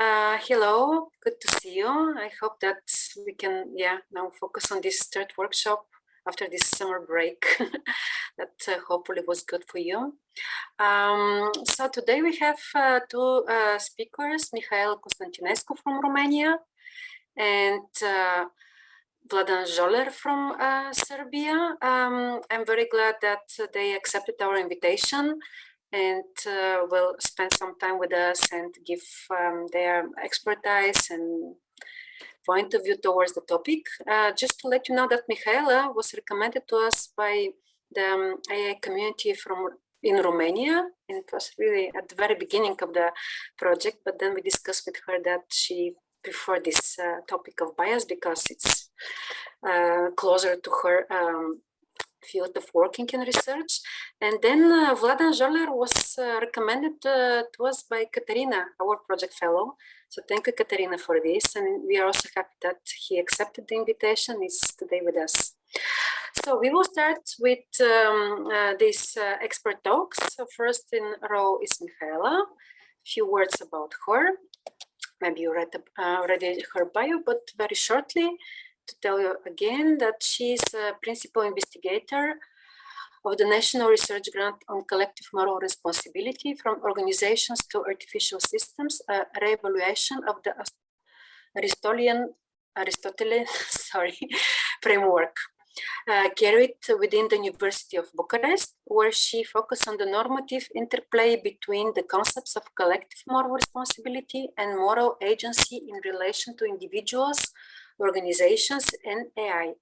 Hello, good to see you. I hope that we can, now focus on this third workshop after this summer break that hopefully was good for you. So today we have two speakers, Mihaela Constantinescu from Romania and Vladan Joler from Serbia. I'm very glad that they accepted our invitation and will spend some time with us and give their expertise and point of view towards the topic. Just to let you know that Mihaela was recommended to us by the AI community in Romania, and it was really at the very beginning of the project, but then we discussed with her that she preferred this topic of bias because it's closer to her field of working in research. And then Vladan Joler was recommended to us by Katerina, our project fellow. So thank you, Katerina, for this. And we are also happy that he accepted the invitation, is today with us. So we will start with these expert talks. So first in row is Mihaela. A few words about her. Maybe you read already her bio, but very shortly, to tell you again that she's a principal investigator of the National Research Grant on Collective Moral Responsibility from Organizations to Artificial Systems, a re-evaluation of the Aristotelian framework, carried within the University of Bucharest, where she focused on the normative interplay between the concepts of collective moral responsibility and moral agency in relation to individuals, organizations, and AI.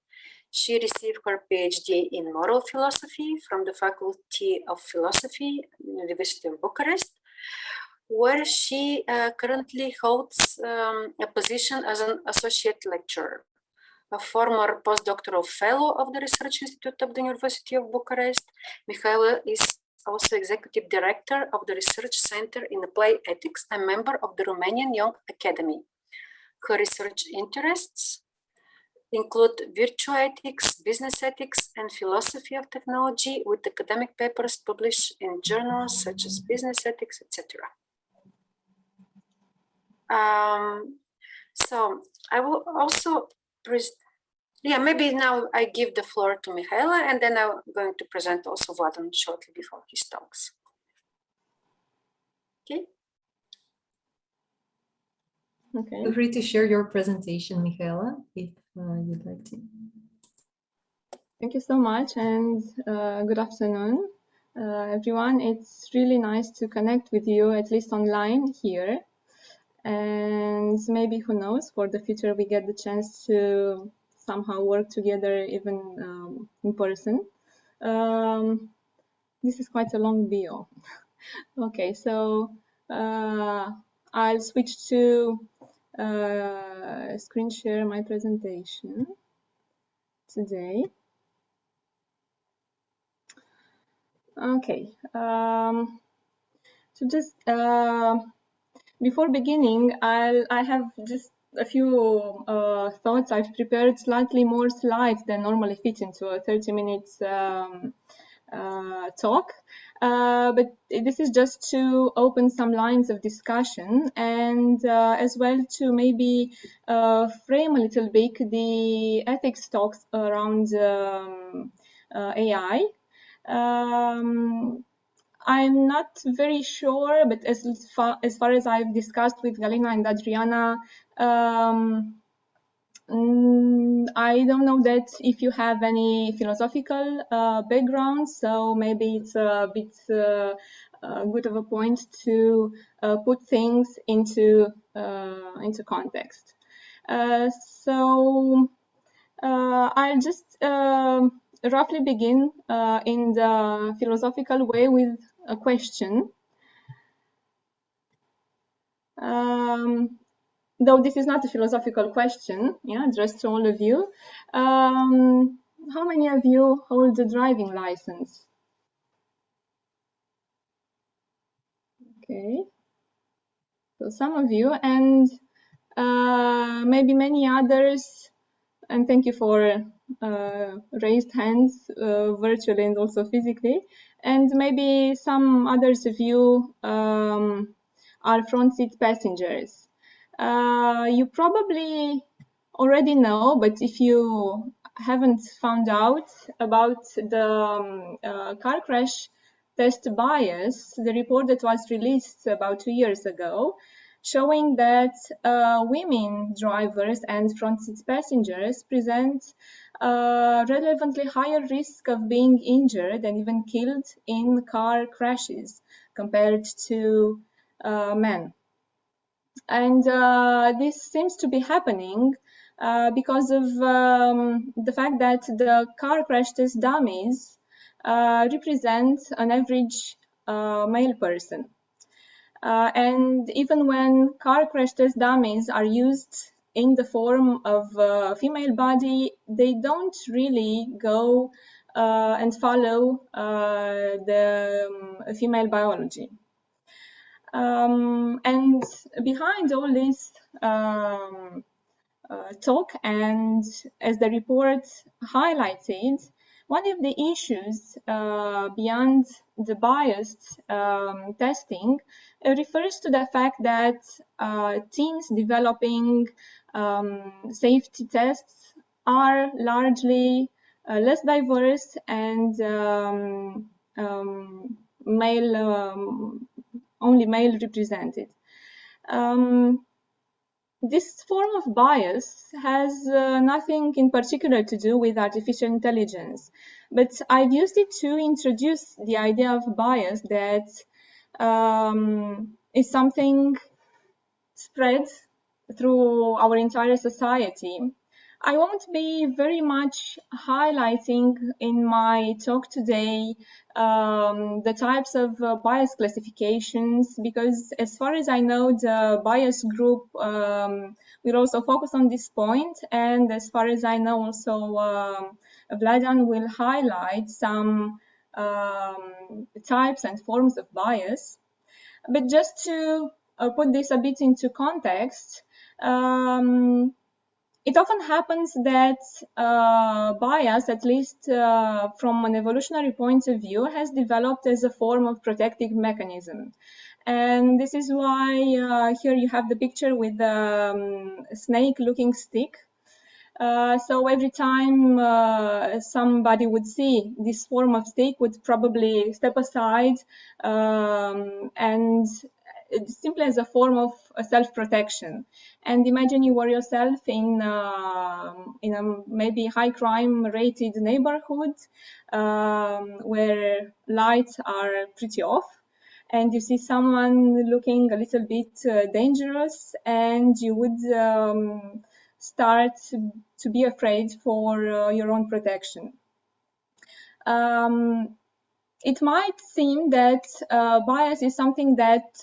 She received her PhD in moral philosophy from the Faculty of Philosophy, University of Bucharest, where she currently holds a position as an associate lecturer. A former postdoctoral fellow of the Research Institute of the University of Bucharest, Mihaela is also executive director of the Research Center in Applied Ethics and member of the Romanian Young Academy. Her research interests include virtue ethics, business ethics, and philosophy of technology, with academic papers published in journals such as Business Ethics, etc. So I will also maybe now I give the floor to Mihaela, and then I'm going to present also Vladan shortly before his talks. Okay. Feel free to share your presentation, Mihaela, if you'd like to. Thank you so much, and good afternoon, everyone. It's really nice to connect with you, at least online here. And maybe, who knows, for the future we get the chance to somehow work together even in person. This is quite a long bio. Okay, so I'll switch to screen share my presentation today. Okay, so just before beginning, I have just a few thoughts. I've prepared slightly more slides than normally fit into a 30 minutes talk, but this is just to open some lines of discussion and as well to maybe frame a little bit the ethics talks around AI. I'm not very sure, but as far as I've discussed with Galina and Adriana, I don't know that if you have any philosophical background, so maybe it's a bit good of a point to put things into context. So I'll just roughly begin in the philosophical way with a question. Though this is not a philosophical question, addressed to all of you. How many of you hold a driving license? Okay, so some of you, and maybe many others, and thank you for raised hands virtually and also physically, and maybe some others of you are front seat passengers. You probably already know, but if you haven't found out about the car crash test bias, the report that was released about 2 years ago, showing that women drivers and front seat passengers present relevantly higher risk of being injured and even killed in car crashes compared to men. And this seems to be happening because of the fact that the car crash test dummies represent an average male person. And even when car crash test dummies are used in the form of a female body, they don't really go and follow the female biology. And behind all this talk, and as the report highlighted, one of the issues beyond the biased testing refers to the fact that teams developing safety tests are largely less diverse and only male represented. This form of bias has nothing in particular to do with artificial intelligence, but I've used it to introduce the idea of bias that is something spread through our entire society. I won't be very much highlighting in my talk today the types of bias classifications, because as far as I know, the bias group will also focus on this point, and as far as I know also Vladan will highlight some types and forms of bias. But just to put this a bit into context, it often happens that bias, at least from an evolutionary point of view, has developed as a form of protective mechanism. And this is why here you have the picture with the snake-looking stick. So every time somebody would see this form of stick, would probably step aside and simply as a form of self-protection. And imagine you were yourself in a maybe high crime rated neighborhood where lights are pretty off, and you see someone looking a little bit dangerous, and you would start to be afraid for your own protection. It might seem that bias is something that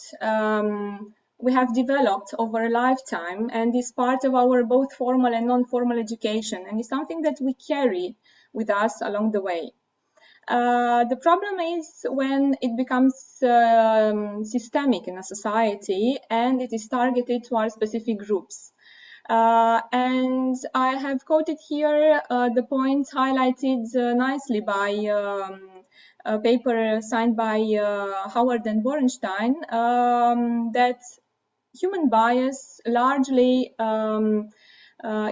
we have developed over a lifetime and is part of our both formal and non-formal education, and is something that we carry with us along the way. The problem is when it becomes systemic in a society and it is targeted towards specific groups. And I have quoted here the points highlighted nicely by a paper signed by Howard and Borenstein, that human bias largely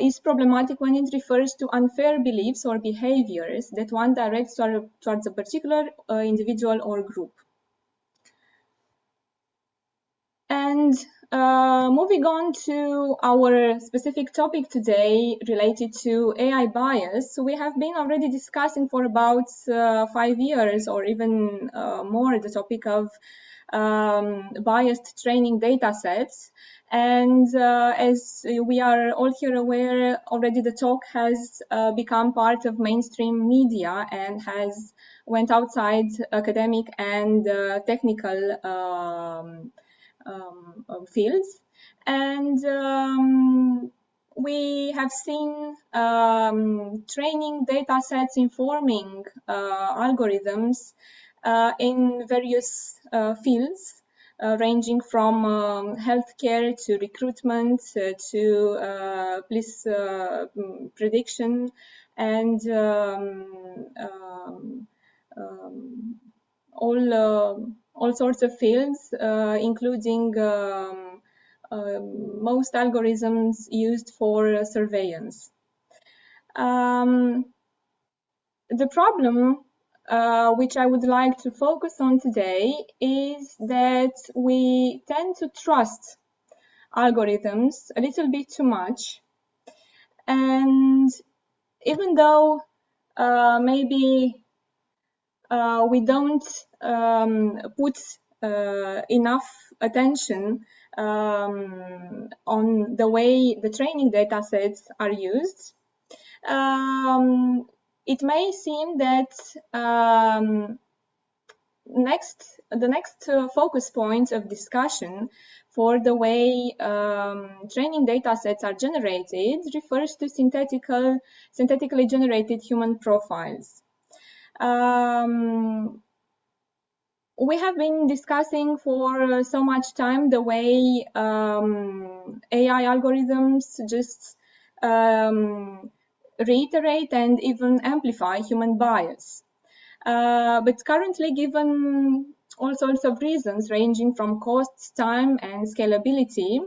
is problematic when it refers to unfair beliefs or behaviors that one directs towards a particular individual or group. And moving on to our specific topic today related to AI bias, we have been already discussing for about 5 years or even more the topic of biased training data sets. And as we are all here aware, already the talk has become part of mainstream media and has went outside academic and technical fields. And we have seen training data sets informing algorithms in various fields, ranging from healthcare to recruitment to police prediction and all sorts of fields, including most algorithms used for surveillance. The problem which I would like to focus on today is that we tend to trust algorithms a little bit too much. And even though maybe we don't put enough attention on the way the training data sets are used, it may seem that the next focus point of discussion for the way training data sets are generated refers to synthetically generated human profiles. We have been discussing for so much time the way AI algorithms just reiterate and even amplify human bias. But currently, given all sorts of reasons ranging from cost, time, and scalability,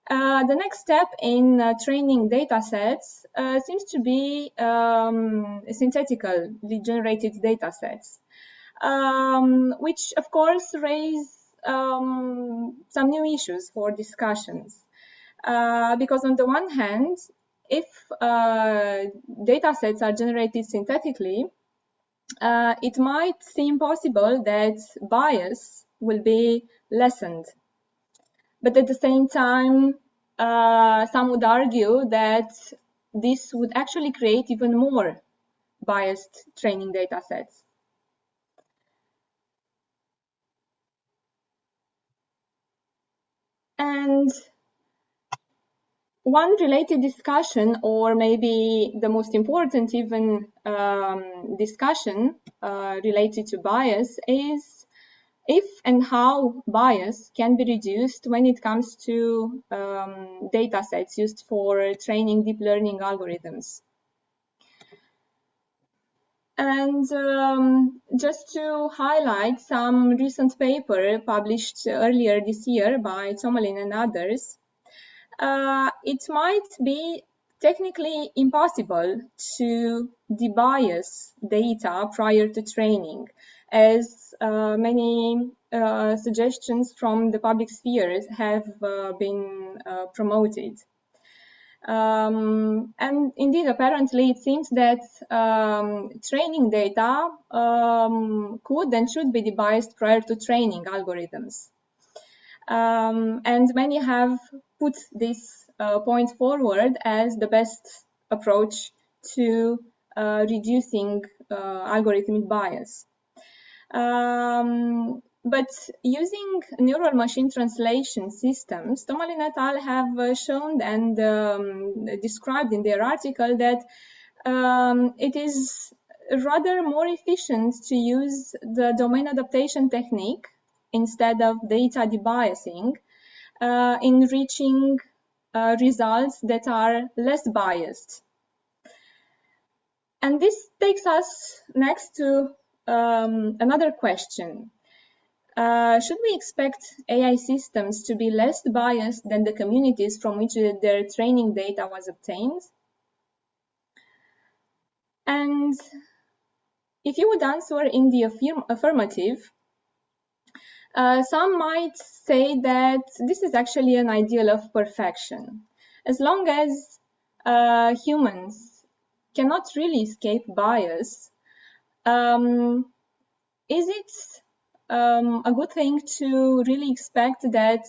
the next step in training data sets seems to be synthetically generated data sets, which of course raise some new issues for discussions. Because on the one hand, if data sets are generated synthetically, it might seem possible that bias will be lessened. But at the same time, some would argue that this would actually create even more biased training data sets. And one related discussion, or maybe the most important even discussion related to bias, is if and how bias can be reduced when it comes to data sets used for training deep learning algorithms. And just to highlight some recent paper published earlier this year by Tomalin and others, it might be technically impossible to debias data prior to training, as many suggestions from the public spheres have been promoted. And indeed, apparently, it seems that training data could and should be debiased prior to training algorithms. And many have put this point forward as the best approach to reducing algorithmic bias. But using neural machine translation systems, Tomalin et al. Have shown and described in their article that it is rather more efficient to use the domain adaptation technique instead of data debiasing in reaching results that are less biased. And this takes us next to another question. Should we expect AI systems to be less biased than the communities from which their training data was obtained? And if you would answer in the affirmative, some might say that this is actually an ideal of perfection. As long as humans cannot really escape bias, is it a good thing to really expect that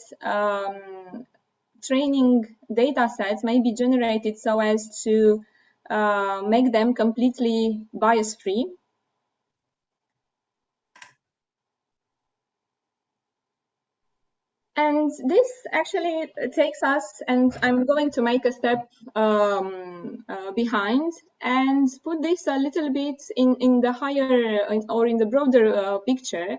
training data sets may be generated so as to make them completely bias-free? And this actually takes us, and I'm going to make a step behind and put this a little bit in the higher or in the broader picture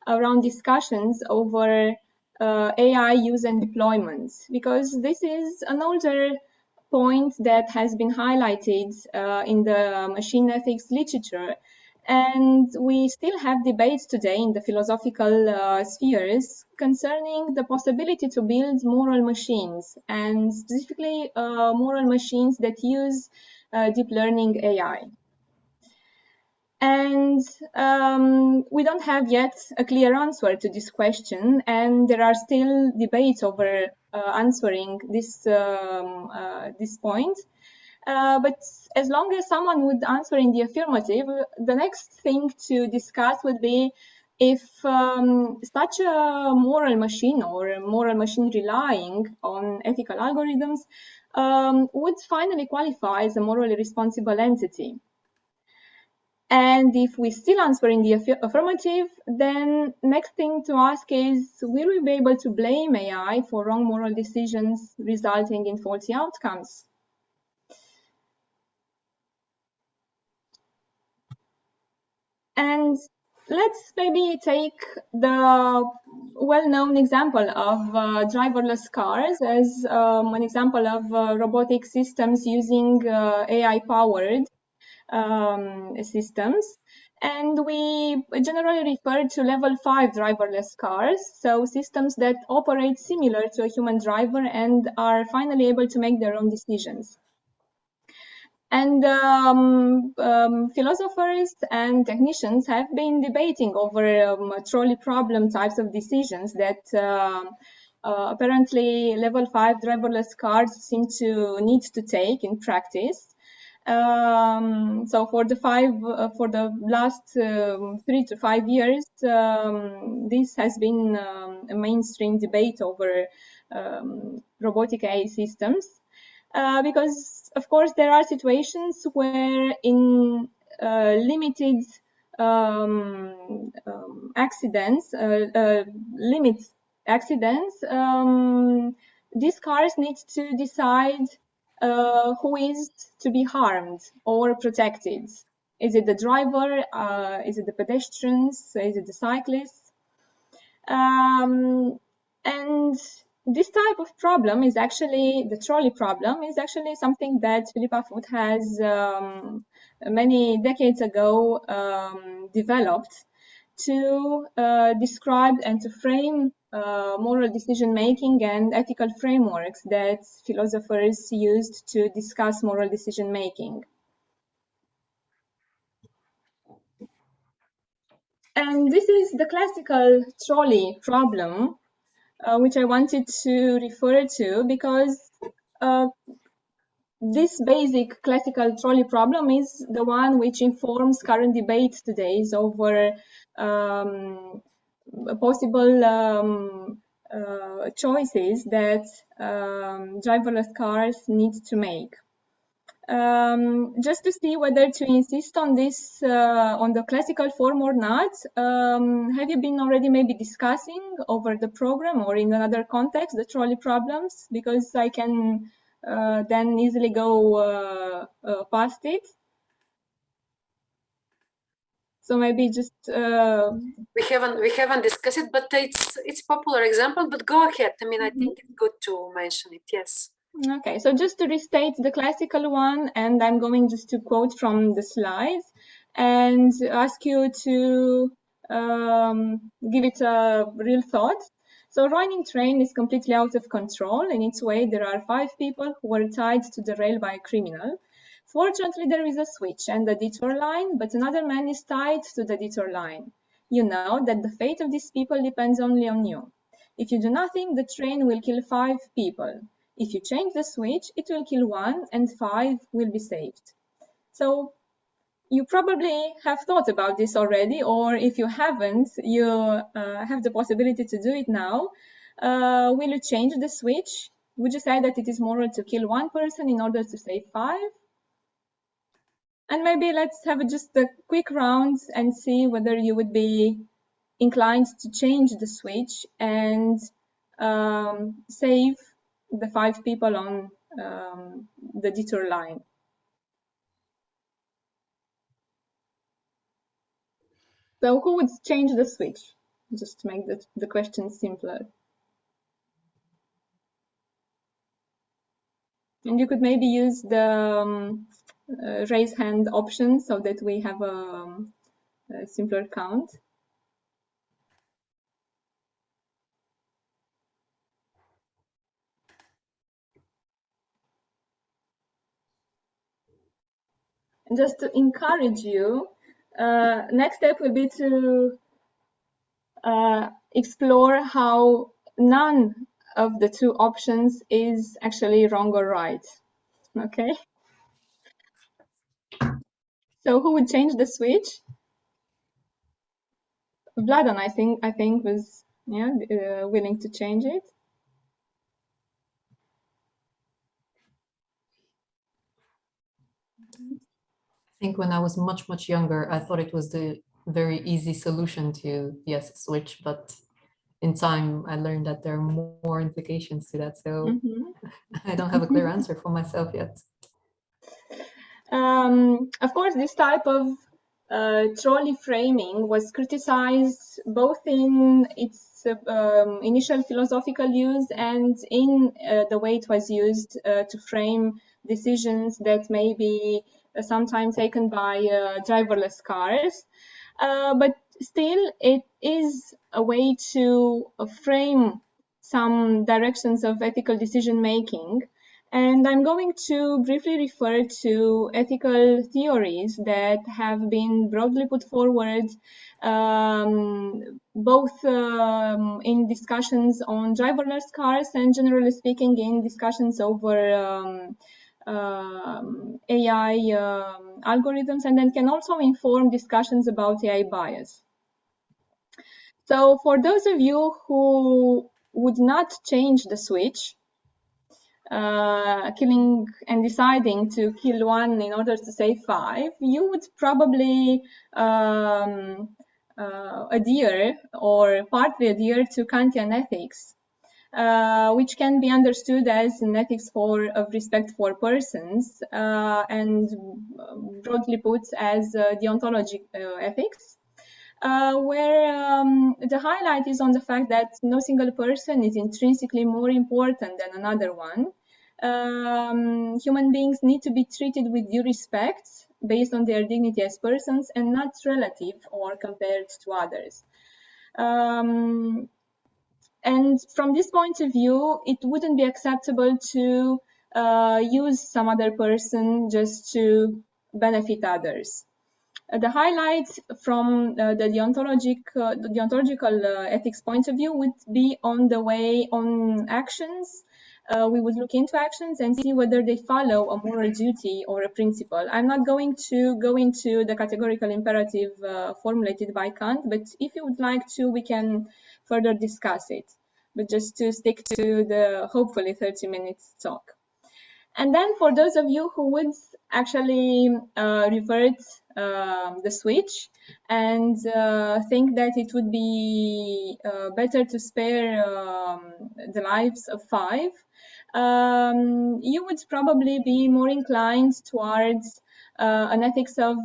around discussions over AI use and deployment, because this is an older point that has been highlighted in the machine ethics literature And we still have debates today in the philosophical spheres concerning the possibility to build moral machines, and specifically moral machines that use deep learning AI. And we don't have yet a clear answer to this question, and there are still debates over answering this point. But as long as someone would answer in the affirmative, the next thing to discuss would be if such a moral machine or a moral machine relying on ethical algorithms would finally qualify as a morally responsible entity. And if we still answer in the affirmative, then next thing to ask is, will we be able to blame AI for wrong moral decisions resulting in faulty outcomes? And let's maybe take the well-known example of driverless cars as an example of robotic systems using AI-powered systems. And we generally refer to level 5 driverless cars, so systems that operate similar to a human driver and are finally able to make their own decisions. And philosophers and technicians have been debating over trolley problem types of decisions that apparently level 5 driverless cars seem to need to take in practice. So for the last 3 to 5 years, this has been a mainstream debate over robotic AI systems, because of course there are situations where in limited accidents, these cars need to decide who is to be harmed or protected. Is it the driver? Is it the pedestrians? Is it the cyclists? And this type of problem is actually, the trolley problem is actually something that Philippa Foot has many decades ago developed to describe and to frame moral decision-making and ethical frameworks that philosophers used to discuss moral decision-making. And this is the classical trolley problem, which I wanted to refer to because this basic classical trolley problem is the one which informs current debates today over possible choices that driverless cars need to make. Just to see whether to insist on this, on the classical form or not, have you been already maybe discussing over the program or in another context the trolley problems? Because I can then easily go past it. So maybe just we haven't discussed it, but it's popular example. But go ahead. I mean, I think it's good to mention it. Yes. Okay, so just to restate the classical one, and I'm going just to quote from the slides and ask you to give it a real thought. So running train is completely out of control. In its way, there are 5 people who were tied to the rail by a criminal. Fortunately, there is a switch and a detour line, but another man is tied to the detour line. You know that the fate of these people depends only on you. If you do nothing, the train will kill 5 people. If you change the switch, it will kill 1 and 5 will be saved. So you probably have thought about this already, or if you haven't, you have the possibility to do it now. Will you change the switch? Would you say that it is moral to kill 1 person in order to save 5? And maybe let's have just a quick round and see whether you would be inclined to change the switch and save the 5 people on the detour line. So who would change the switch? Just to make the question simpler. And you could maybe use the raise hand option so that we have simpler count. And just to encourage you, next step will be to explore how none of the two options is actually wrong or right. Okay. So who would change the switch? Vladan, I think was willing to change it. I think when I was much younger, I thought it was the very easy solution to switch, but in time I learned that there are more implications to that. So I don't have a clear answer for myself yet. Of course, this type of trolley framing was criticized both in its initial philosophical use and in the way it was used to frame decisions that may be sometimes taken by driverless cars. But still, it is a way to frame some directions of ethical decision making. And I'm going to briefly refer to ethical theories that have been broadly put forward, both in discussions on driverless cars and, generally speaking, in discussions over AI algorithms, and then can also inform discussions about AI bias. So for those of you who would not change the switch, killing and deciding to kill one in order to save five, you would probably adhere or partly adhere to Kantian ethics, which can be understood as an ethics of respect for persons and broadly put as deontologic ethics. Where the highlight is on the fact that no single person is intrinsically more important than another one. Human beings need to be treated with due respect based on their dignity as persons and not relative or compared to others. And from this point of view, it wouldn't be acceptable to use some other person just to benefit others. The highlight from the deontological ethics point of view would be on the way on actions. We would look into actions and see whether they follow a moral duty or a principle. I'm not going to go into the categorical imperative formulated by Kant, but if you would like to, we can further discuss it. But just to stick to the hopefully 30 minutes talk. And then for those of you who would actually revert the switch and think that it would be better to spare the lives of five, you would probably be more inclined towards an ethics of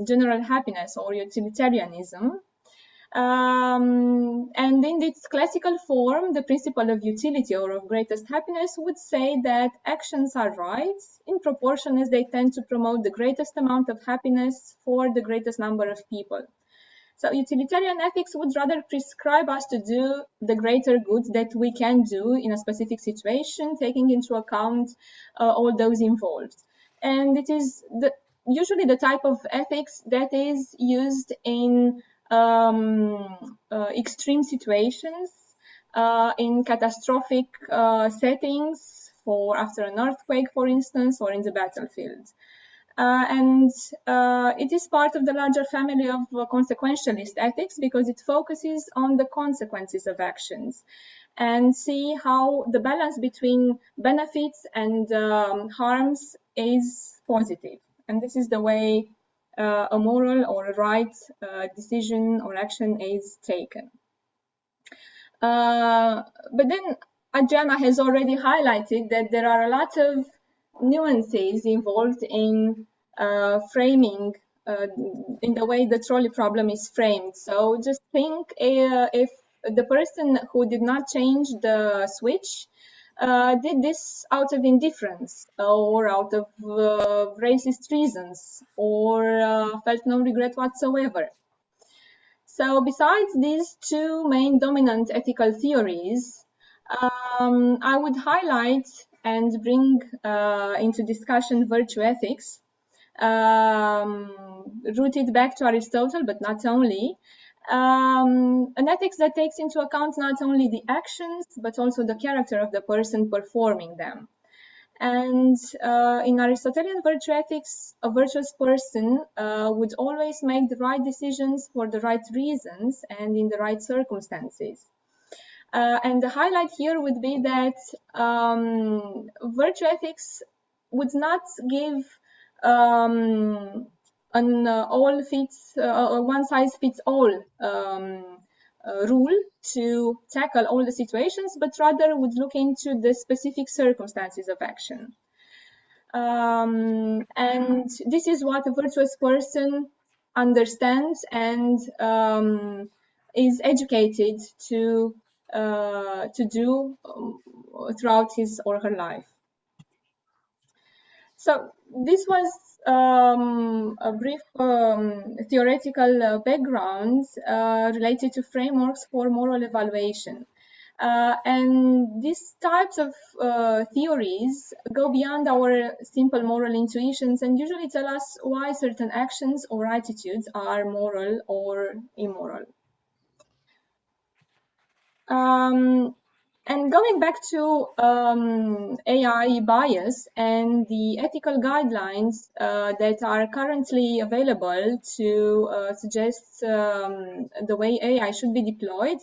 general happiness or utilitarianism. And in its classical form, the principle of utility or of greatest happiness would say that actions are right in proportion as they tend to promote the greatest amount of happiness for the greatest number of people. So utilitarian ethics would rather prescribe us to do the greater good that we can do in a specific situation, taking into account all those involved. And it is usually the type of ethics that is used in extreme situations, in catastrophic settings, after an earthquake, for instance, or in the battlefield. And it is part of the larger family of consequentialist ethics because it focuses on the consequences of actions and see how the balance between benefits and harms is positive. And this is the way a moral or a right decision or action is taken. But then Adriana has already highlighted that there are a lot of nuances involved in framing in the way the trolley problem is framed. So just think if the person who did not change the switch did this out of indifference or out of racist reasons or felt no regret whatsoever. So besides these two main dominant ethical theories, I would highlight and bring into discussion virtue ethics, rooted back to Aristotle, but not only. An ethics that takes into account not only the actions, but also the character of the person performing them. And in Aristotelian virtue ethics, a virtuous person would always make the right decisions for the right reasons and in the right circumstances. And the highlight here would be that virtue ethics would not give an one-size-fits-all rule to tackle all the situations, but rather would look into the specific circumstances of action. And this is what a virtuous person understands and is educated to do throughout his or her life. So this was a brief theoretical background related to frameworks for moral evaluation. And these types of theories go beyond our simple moral intuitions and usually tell us why certain actions or attitudes are moral or immoral. And going back to AI bias and the ethical guidelines that are currently available to suggest the way AI should be deployed,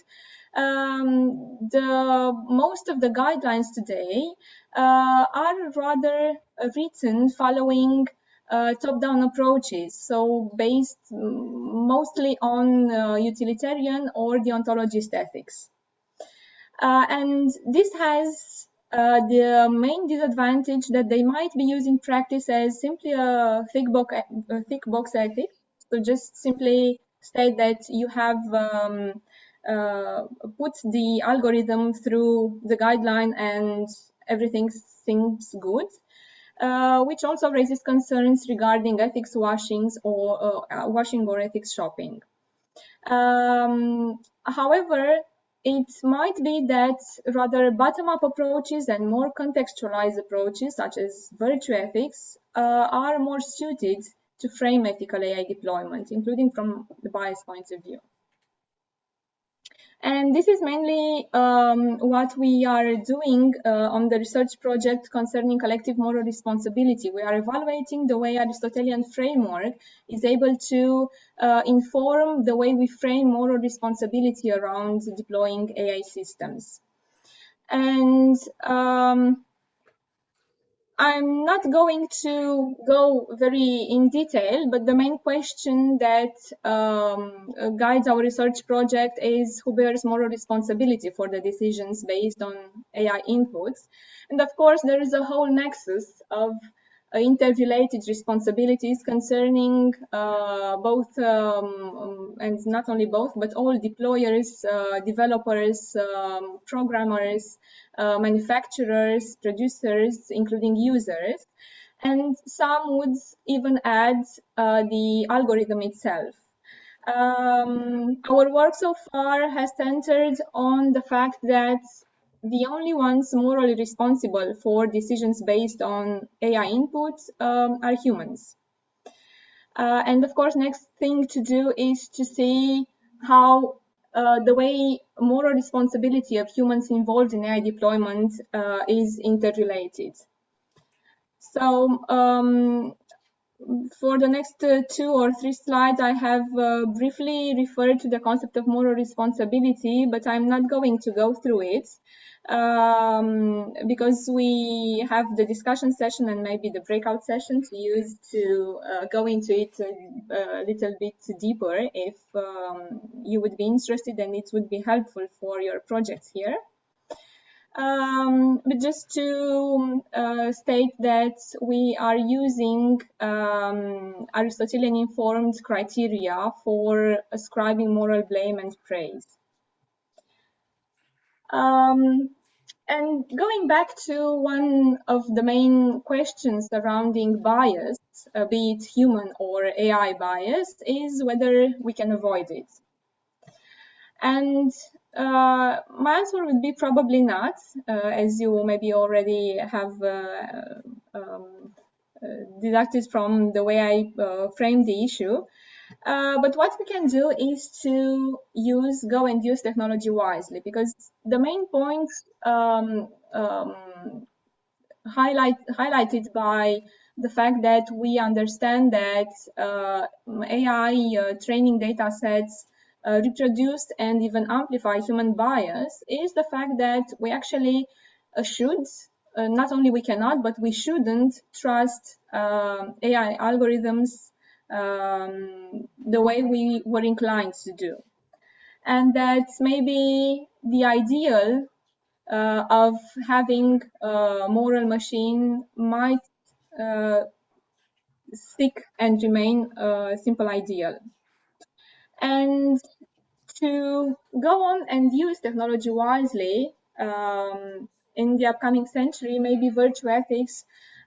most of the guidelines today are rather written following top-down approaches, so based mostly on utilitarian or deontologist ethics. And this has the main disadvantage that they might be used in practice as simply a thick box ethic. So just simply state that you have put the algorithm through the guideline and everything seems good, which also raises concerns regarding ethics washing or ethics shopping. However, it might be that rather bottom-up approaches and more contextualized approaches, such as virtue ethics, are more suited to frame ethical AI deployment, including from the bias point of view. And this is mainly what we are doing on the research project concerning collective moral responsibility. We are evaluating the way Aristotelian framework is able to inform the way we frame moral responsibility around deploying AI systems. And I'm not going to go very in detail, but the main question that guides our research project is who bears moral responsibility for the decisions based on AI inputs. And of course, there is a whole nexus of interrelated responsibilities concerning both, and not only both, but all deployers, developers, programmers, manufacturers, producers, including users, and some would even add the algorithm itself. Our work so far has centered on the fact that the only ones morally responsible for decisions based on AI inputs are humans. And of course, next thing to do is to see how the way moral responsibility of humans involved in AI deployment is interrelated. So for the next 2 or 3 slides, I have briefly referred to the concept of moral responsibility, but I'm not going to go through it because we have the discussion session and maybe the breakout session to use to go into it a little bit deeper if you would be interested and it would be helpful for your projects here. But just to state that we are using Aristotelian-informed criteria for ascribing moral blame and praise. And going back to one of the main questions surrounding bias, be it human or AI bias, is whether we can avoid it. And my answer would be probably not, as you maybe already have deducted from the way I framed the issue. But what we can do is to go and use technology wisely, because the main point highlighted by the fact that we understand that AI training data sets reproduce and even amplify human bias is the fact that we actually should, not only we cannot, but we shouldn't trust AI algorithms the way we were inclined to do. And that maybe the ideal of having a moral machine might stick and remain a simple ideal. And to go on and use technology wisely in the upcoming century, maybe virtue ethics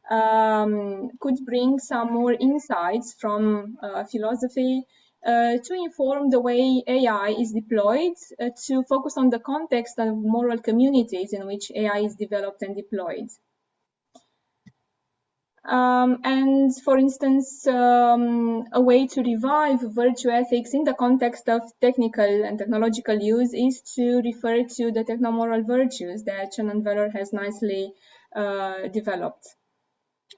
could bring some more insights from philosophy to inform the way AI is deployed, to focus on the context of moral communities in which AI is developed and deployed. And for instance, a way to revive virtue ethics in the context of technical and technological use is to refer to the technomoral virtues that Shannon Veller has nicely developed.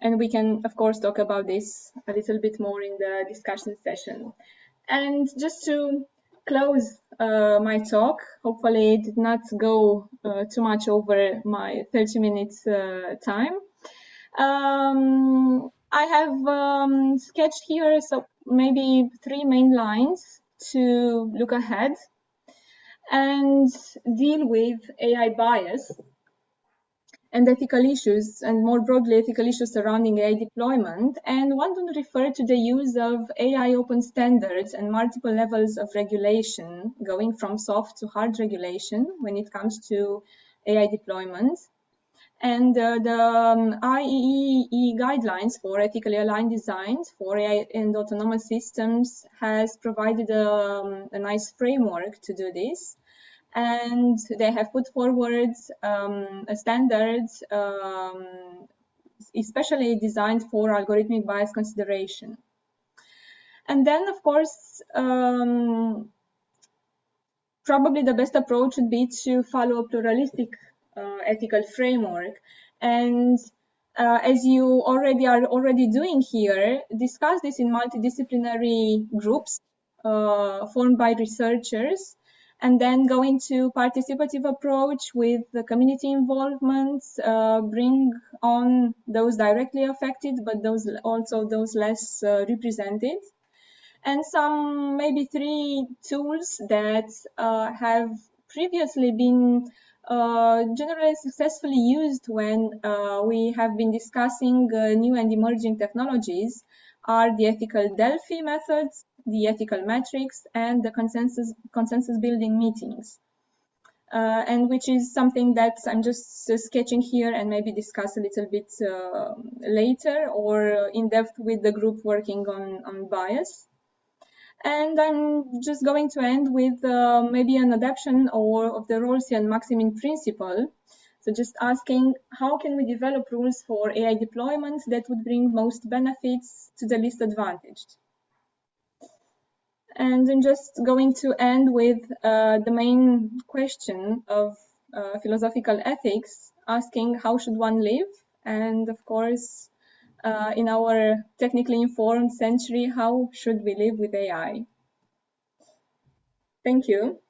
And we can, of course, talk about this a little bit more in the discussion session. And just to close my talk, hopefully it did not go too much over my 30 minutes time. I have sketched here so maybe 3 main lines to look ahead and deal with AI bias and ethical issues, and more broadly ethical issues surrounding AI deployment, and want to refer to the use of AI open standards and multiple levels of regulation, going from soft to hard regulation when it comes to AI deployment. And the IEEE guidelines for ethically aligned designs for AI and autonomous systems has provided a nice framework to do this. And they have put forward a standard especially designed for algorithmic bias consideration. And then, of course, probably the best approach would be to follow a pluralistic ethical framework. And as you are already doing here, discuss this in multidisciplinary groups formed by researchers, and then go into participative approach with the community involvement, bring on those directly affected, but also those less represented. And some maybe 3 tools that have previously been generally successfully used when we have been discussing new and emerging technologies are the ethical Delphi methods, the ethical matrix, and the consensus building meetings. And which is something that I'm just sketching here and maybe discuss a little bit later or in depth with the group working on bias. And I'm just going to end with maybe an adaptation of the Rawlsian Maximin principle. So just asking, how can we develop rules for AI deployment that would bring most benefits to the least advantaged? And I'm just going to end with the main question of philosophical ethics, asking how should one live? And of course, in our technically informed century, how should we live with AI? Thank you.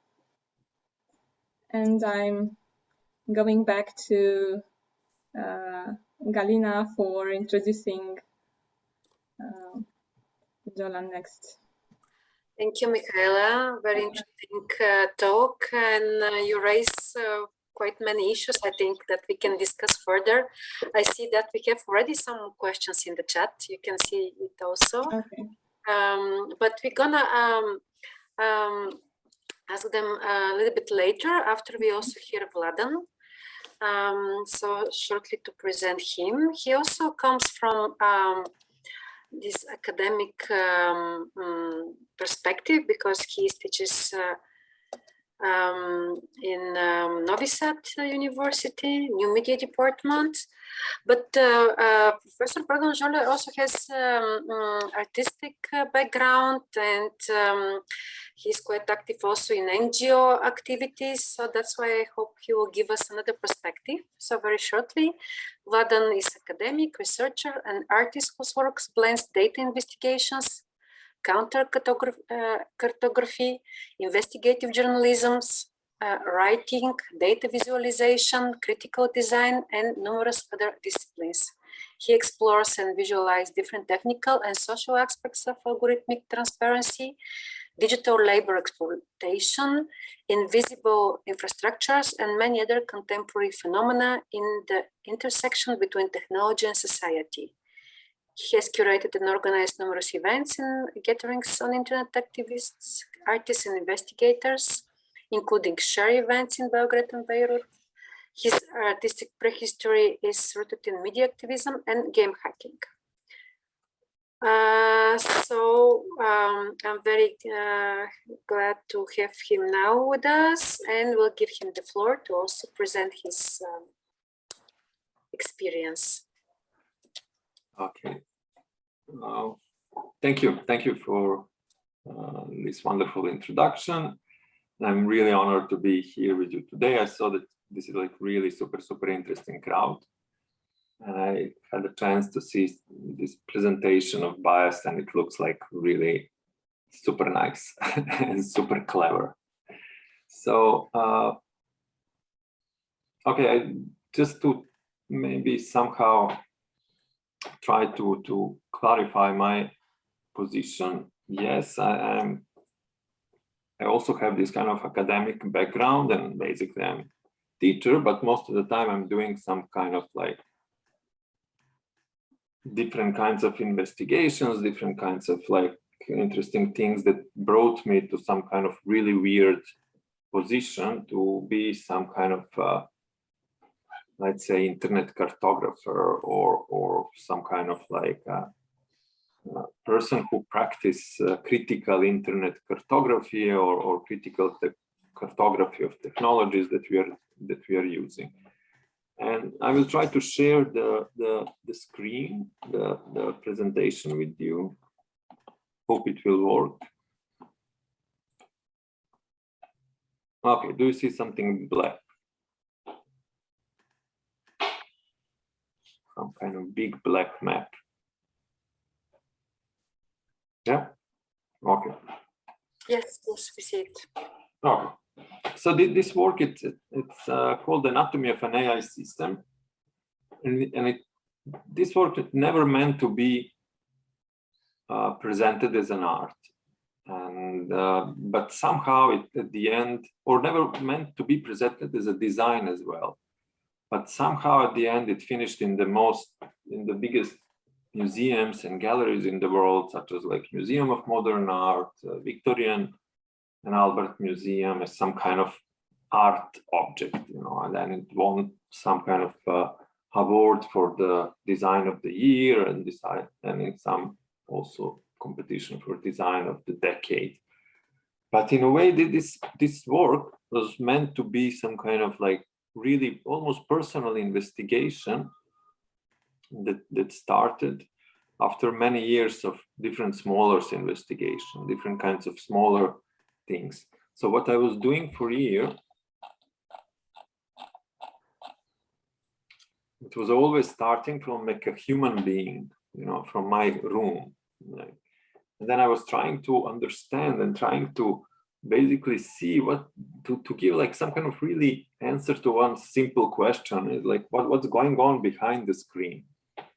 And I'm going back to Galina for introducing Jolan next. Thank you, Michaela. Very interesting talk, and you raise quite many issues, I think, that we can discuss further. I see that we have already some questions in the chat. You can see it also. Okay. But we're gonna ask them a little bit later after we also hear Vladan. So shortly to present him. He also comes from this academic perspective, because he teaches in Novi Sad University, New Media Department. But Professor Vladan Joler also has artistic background, and he's quite active also in NGO activities. So that's why I hope he will give us another perspective. So very shortly, Vladan is academic, researcher, and artist whose works blends data investigations, counter-cartography, investigative journalism, writing, data visualization, critical design, and numerous other disciplines. He explores and visualizes different technical and social aspects of algorithmic transparency, digital labor exploitation, invisible infrastructures, and many other contemporary phenomena in the intersection between technology and society. He has curated and organized numerous events and gatherings on internet activists, artists, and investigators, including share events in Belgrade and Beirut. His artistic prehistory is rooted in media activism and game hacking. I'm very glad to have him now with us, and we'll give him the floor to also present his experience. Okay. Thank you for this wonderful introduction. I'm really honored to be here with you today. I saw that this is like really super interesting crowd, and I had a chance to see this presentation of bias, and it looks like really super nice and super clever. So okay, just to maybe somehow try to clarify my position. Yes, I also have this kind of academic background, and basically I'm a teacher, but most of the time I'm doing some kind of like different kinds of investigations, different kinds of like interesting things that brought me to some kind of really weird position to be some kind of let's say internet cartographer, or some kind of like person who practice critical internet cartography, or critical cartography of technologies that we are using. And I will try to share the screen, the presentation with you. Hope it will work. Okay, do you see something black? Some kind of big black map. Yeah. Okay. Yes, we see it. Okay. So this work, it's called Anatomy of an AI System, and this work is never meant to be presented as an art, and but somehow it at the end, or never meant to be presented as a design as well, but somehow at the end it finished in the biggest museums and galleries in the world, such as like Museum of Modern Art, Victorian and Albert Museum, as some kind of art object, you know, and then it won some kind of award for the design of the year, and in some also competition for design of the decade. But in a way, this work was meant to be some kind of like really almost personal investigation that started after many years of different smaller investigation, different kinds of smaller things. So what I was doing for a year, it was always starting from like a human being, you know, from my room. Like, and then I was trying to understand and trying to basically see what to give like some kind of really answer to one simple question, is like what's going on behind the screen,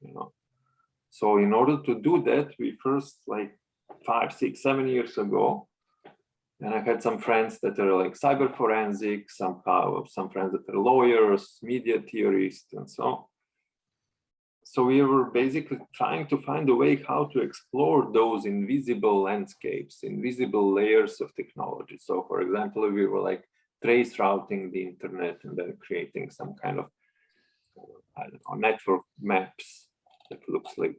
you know. So in order to do that, we first, like 5, 6, 7 years ago, and I had some friends that are like cyber forensics, some friends that are lawyers, media theorists, and so on. So we were basically trying to find a way how to explore those invisible landscapes, invisible layers of technology. So for example, we were like trace routing the internet and then creating some kind of I don't know, network maps that looks like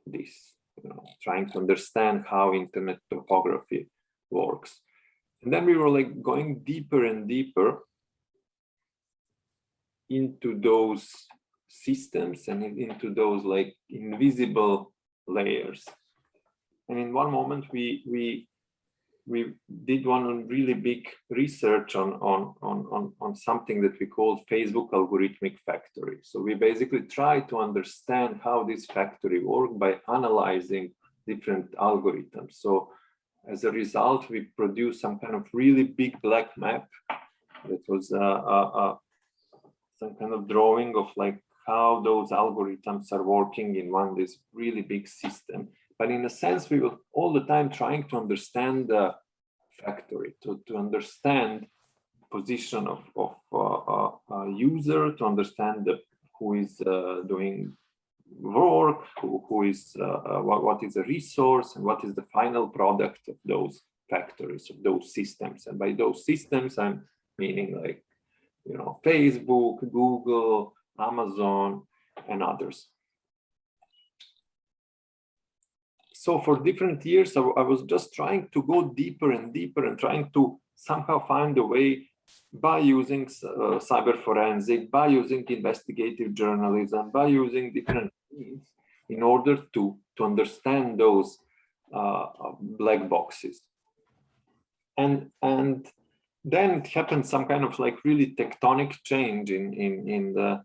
this, trying to understand how internet topography works. And then we were like going deeper and deeper into those systems and into those like invisible layers. And in one moment we did one really big research on something that we called Facebook algorithmic factory. So we basically try to understand how this factory works by analyzing different algorithms. So as a result, we produced some kind of really big black map that was some kind of drawing of like how those algorithms are working in this really big system. But in a sense, we were all the time trying to understand the factory, to understand position of a user, to understand who is doing work, who is what is a resource, and what is the final product of those factories, of those systems. And by those systems, I'm meaning like, Facebook, Google, Amazon, and others. So for different years, I was just trying to go deeper and deeper and trying to somehow find a way by using cyber forensic, by using investigative journalism, by using different things in order to understand those black boxes. And then it happened some kind of like really tectonic change in the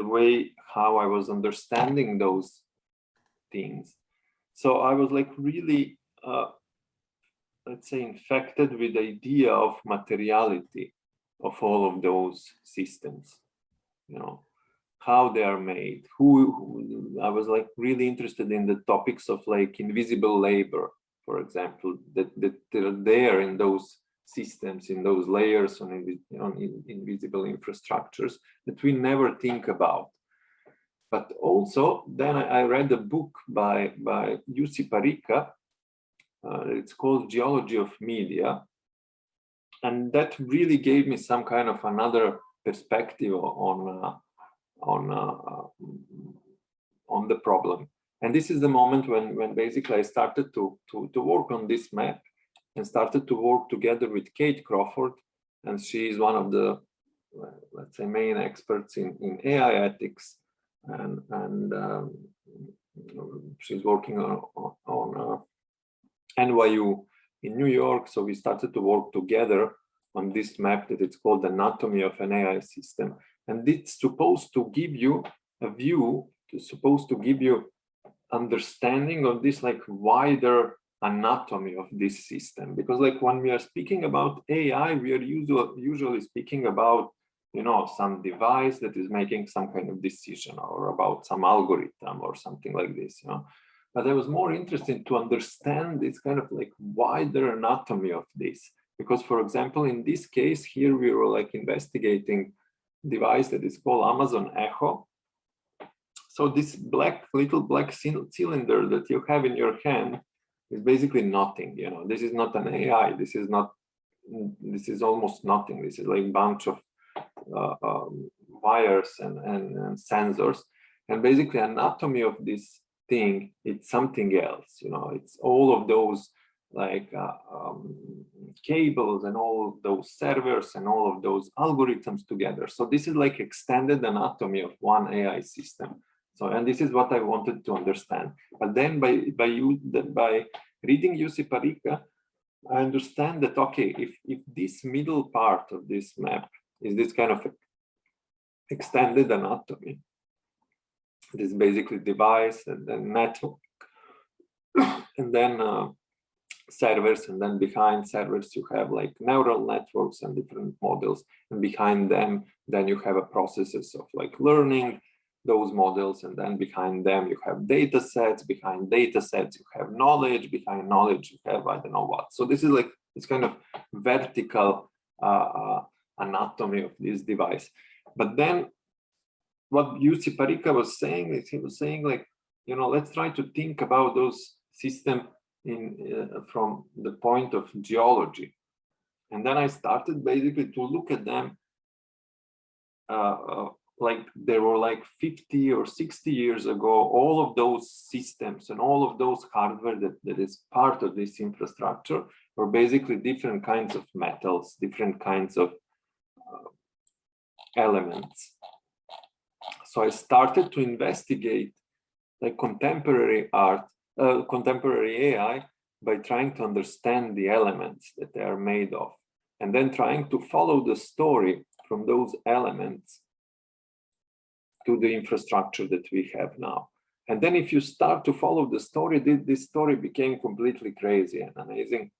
way how I was understanding those things. So I was like really, let's say, infected with the idea of materiality of all of those systems, how they are made, who I was like really interested in the topics of like invisible labor, for example, that are there in those systems, in those layers on invisible infrastructures that we never think about. But also, then I read a book by Jussi Parikka. It's called Geology of Media. And that really gave me some kind of another perspective on the problem. And this is the moment when basically I started to work on this map and started to work together with Kate Crawford. And she is one of the, let's say, main experts in AI ethics. And she's working on NYU in New York. So we started to work together on this map that it's called Anatomy of an AI System. And it's supposed to give you a view, it's supposed to give you understanding of this like wider anatomy of this system. Because like when we are speaking about AI, we are usually speaking about some device that is making some kind of decision, or about some algorithm or something like this, But I was more interested to understand this kind of like wider anatomy of this. Because, for example, in this case here, we were like investigating a device that is called Amazon Echo. So this little black cylinder that you have in your hand is basically nothing, This is not an AI. This is almost nothing. This is like a bunch of wires and sensors, and basically anatomy of this thing, it's something else, It's all of those like cables and all those servers and all of those algorithms together. So this is like extended anatomy of one AI system. So, and this is what I wanted to understand. But then by reading Jussi Parikka, I understand that, okay, if this middle part of this map is this kind of extended anatomy, it is basically device and then network, and then servers, and then behind servers you have like neural networks and different models, and behind them then you have a processes of like learning those models, and then behind them you have data sets, behind data sets you have knowledge, behind knowledge you have I don't know what. So this is like this kind of vertical anatomy of this device. But then what Jussi Parikka was saying is, he was saying like, let's try to think about those systems from the point of geology. And then I started basically to look at them like there were like 50 or 60 years ago, all of those systems and all of those hardware that is part of this infrastructure were basically different kinds of metals, different kinds of elements. So I started to investigate like contemporary art, contemporary AI, by trying to understand the elements that they are made of, and then trying to follow the story from those elements to the infrastructure that we have now. And then if you start to follow the story, this story became completely crazy and amazing,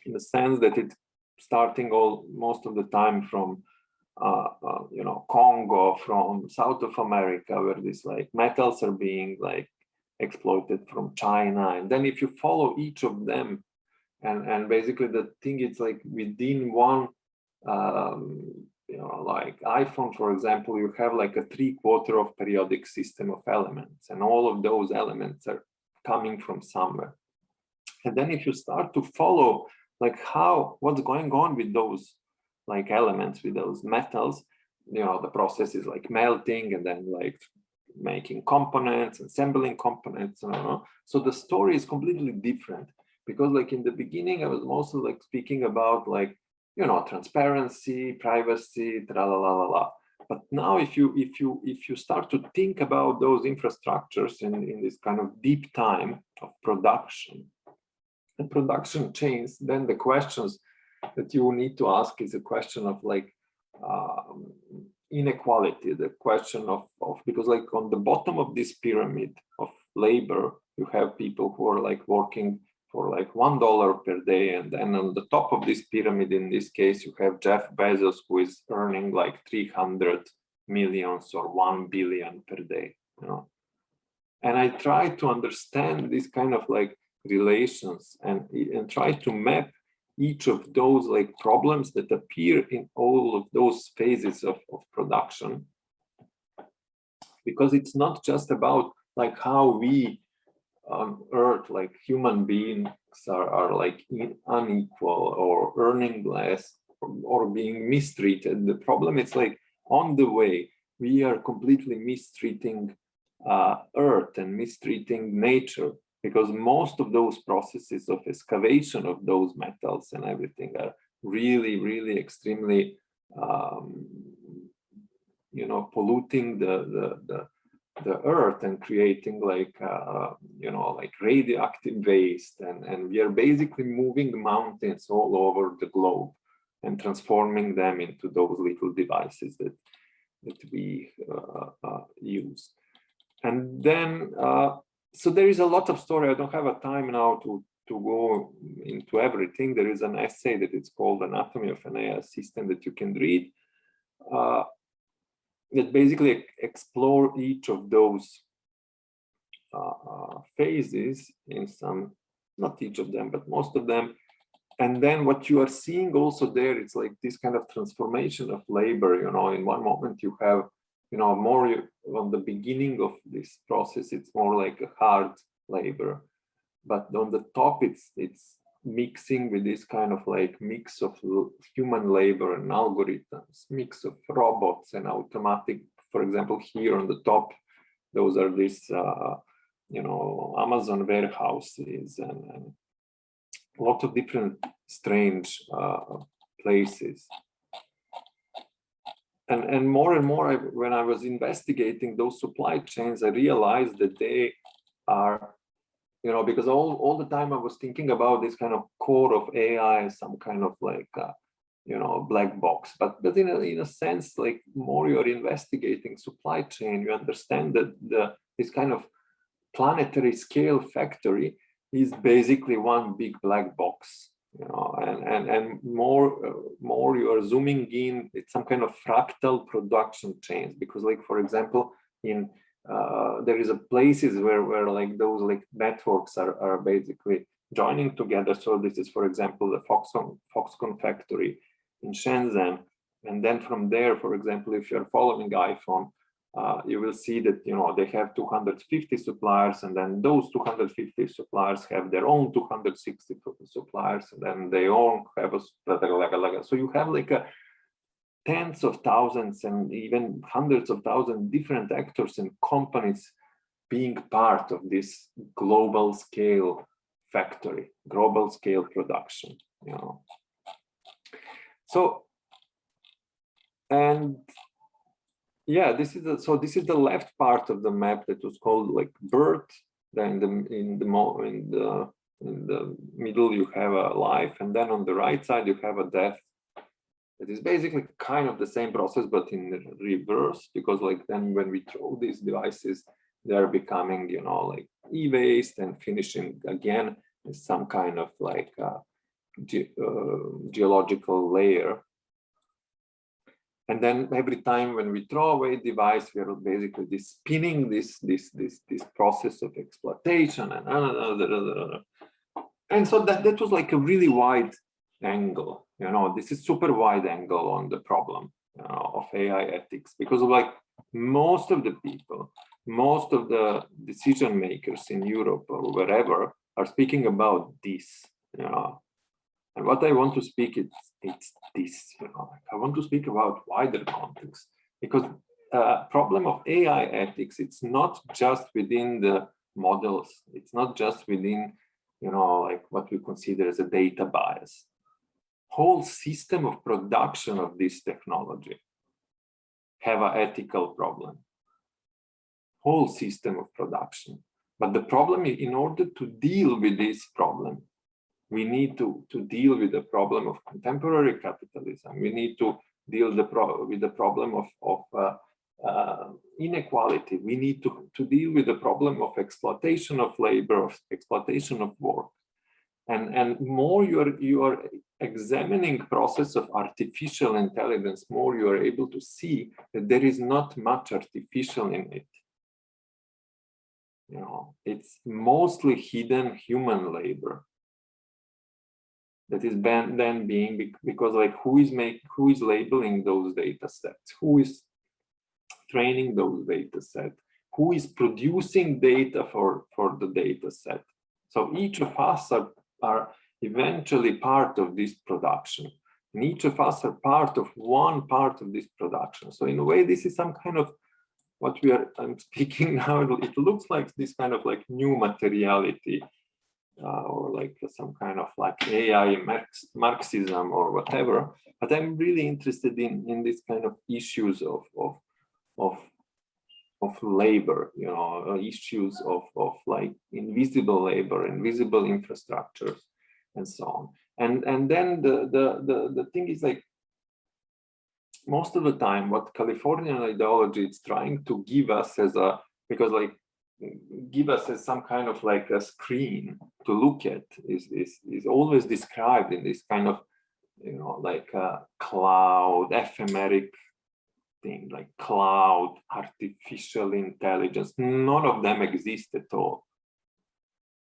in the sense that it's starting most of the time from you know, Congo, from South of America, where these like metals are being like exploited, from China. And then if you follow each of them, and basically the thing is like within one you know, like iPhone, for example, you have like a 3/4 of periodic system of elements, and all of those elements are coming from somewhere. And then if you start to follow like what's going on with those like elements, with those metals, you know, the process is like melting and then like making components, assembling components, you know. So the story is completely different, because like in the beginning I was mostly like speaking about like, you know, transparency, privacy, tra la la la la. But now if you start to think about those infrastructures in this kind of deep time of production and production chains, then the questions that you need to ask is a question of like inequality, the question of because like on the bottom of this pyramid of labor, you have people who are like working for like $1 per day, and then on the top of this pyramid, in this case, you have Jeff Bezos, who is earning like 300 millions or 1 billion per day, you know. And I try to understand this kind of like relations and try to map each of those like problems that appear in all of those phases of production, because it's not just about like how we on Earth, like human beings are like unequal or earning less or being mistreated. The problem is like on the way we are completely mistreating Earth and mistreating nature, because most of those processes of excavation of those metals and everything are really, really extremely, you know, polluting the Earth and creating like, you know, like radioactive waste. And we are basically moving mountains all over the globe and transforming them into those little devices that we use. And then, so there is a lot of story. I don't have a time now to go into everything. There is an essay that it's called Anatomy of an AI System that you can read, that basically explore each of those phases in some, not each of them, but most of them. And then what you are seeing also there, it's like this kind of transformation of labor, you know. In one moment you have, you know, more on the beginning of this process, it's more like a hard labor, but on the top it's mixing with this kind of like mix of human labor and algorithms, mix of robots and automatic. For example, here on the top, those are these you know, Amazon warehouses and a lot of different strange places. And more, when I was investigating those supply chains, I realized that they are, you know, because all the time I was thinking about this kind of core of AI as some kind of like, you know, black box. But in a sense, like more you're investigating supply chain, you understand that this kind of planetary scale factory is basically one big black box. You know, and more you are zooming in, it's some kind of fractal production chains, because like, for example, in there is a places where like those like networks are basically joining together. So this is, for example, the Foxconn factory in Shenzhen, and then from there, for example, if you're following iPhone, you will see that, you know, they have 250 suppliers, and then those 250 suppliers have their own 260 suppliers, and then they all have a, so you have like tens of thousands and even hundreds of thousands different actors and companies being part of this global scale factory, global scale production, you know. So, and yeah, this is the left part of the map that was called like birth. Then in the middle you have a life, and then on the right side you have a death. It is basically kind of the same process, but in reverse, because like then when we throw these devices, they're becoming, you know, like e-waste and finishing again in some kind of like geological layer. And then every time when we throw away a device, we are basically spinning this process of exploitation and so that was like a really wide angle, you know. This is super wide angle on the problem, you know, of AI ethics, because of like most of the people, most of the decision makers in Europe or wherever are speaking about this, you know. And what I want to speak it's this, you know. I want to speak about wider context, because problem of AI ethics, it's not just within the models, it's not just within, you know, like what we consider as a data bias. Whole system of production of this technology have an ethical problem. Whole system of production. But the problem is, in order to deal with this problem, we need to deal with the problem of contemporary capitalism. We need to deal with the problem of inequality. We need to deal with the problem of exploitation of labor, of exploitation of work. And more you are examining process of artificial intelligence, more you are able to see that there is not much artificial in it. You know, it's mostly hidden human labor that is then being, because like who is labeling those data sets, who is training those data sets, who is producing data for the data set. So each of us are eventually part of this production, and each of us are part of one part of this production. So in a way, this is some kind of what I'm speaking now. It looks like this kind of like new materiality, or like some kind of like AI Marxism or whatever. But I'm really interested in this kind of issues of labor, you know, issues of like invisible labor, invisible infrastructures, and so on. And then the thing is like, most of the time what Californian ideology is trying to give us as give us as some kind of like a screen to look at is always described in this kind of, you know, like a cloud, ephemeric thing, like cloud, artificial intelligence. None of them exist at all.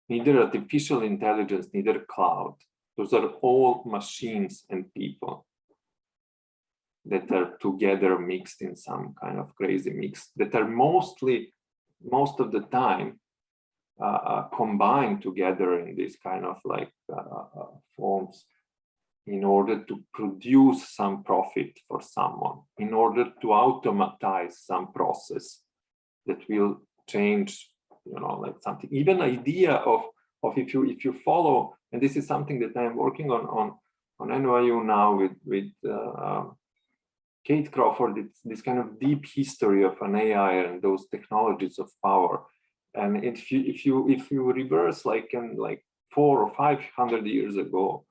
Neither artificial intelligence, neither cloud. Those are all machines and people that are together mixed in some kind of crazy mix, that are most of the time combined together in this kind of like forms in order to produce some profit for someone, in order to automatize some process that will change, you know, like something. Even idea of if you follow, and this is something that I'm working on NYU now with Kate Crawford. It's this kind of deep history of an AI and those technologies of power. And if you reverse like 400 or 500 years ago,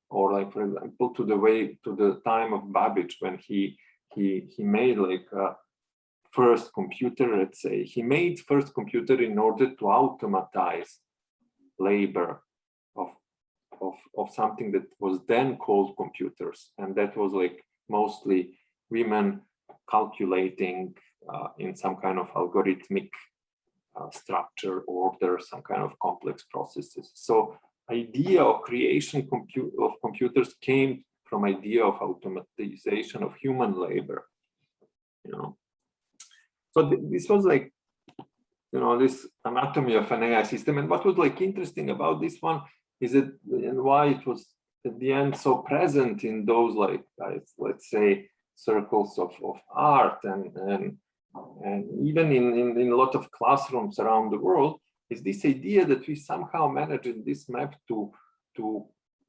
or like for example to the time of Babbage, when he made like a first computer, let's say, he made first computer in order to automatize labor of something that was then called computers, and that was like mostly women calculating in some kind of algorithmic structure, order, some kind of complex processes. So idea of creation of computers came from idea of automatization of human labor, you know. So this was like, you know, this anatomy of an AI system. And what was like interesting about this one is that, and why it was at the end so present in those like let's say circles of art and even in a lot of classrooms around the world, is this idea that we somehow manage in this map to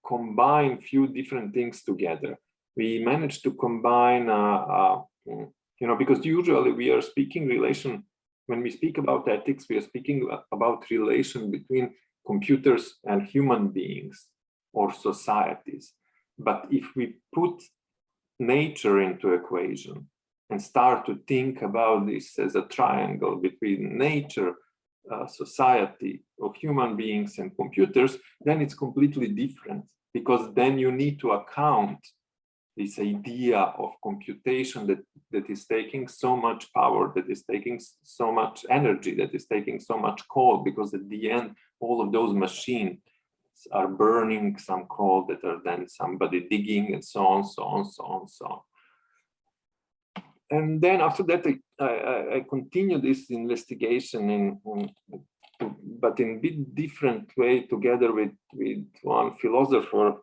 combine few different things together. We managed to combine, because usually we are speaking relation, when we speak about ethics, we are speaking about relation between computers and human beings or societies. But if we put nature into equation and start to think about this as a triangle between nature, society, or human beings and computers, then it's completely different, because then you need to account this idea of computation that is taking so much power, that is taking so much energy, that is taking so much coal, because at the end, all of those machines are burning some coal that are then somebody digging, and so on, so on, so on, so on. And then after that, I continue this investigation but in a bit different way, together with one philosopher.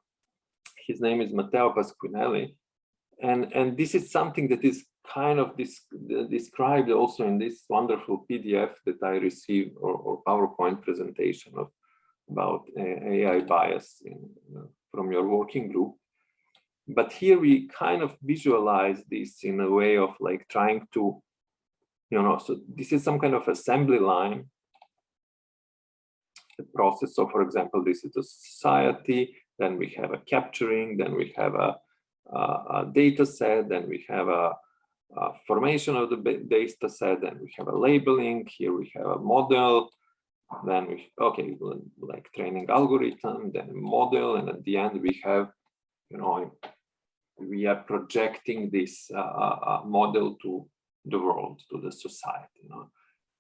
His name is Matteo Pasquinelli, and this is something that is kind of described also in this wonderful PDF that I received, or PowerPoint presentation about AI bias from your working group. But here we kind of visualize this in a way of like trying to, so this is some kind of assembly line, the process. So for example, this is a society, then we have a capturing, then we have a data set, then we have a formation of the data set, then we have a labeling, here we have a model, then like training algorithm, then model, and at the end we have, we are projecting this model to the world, to the society.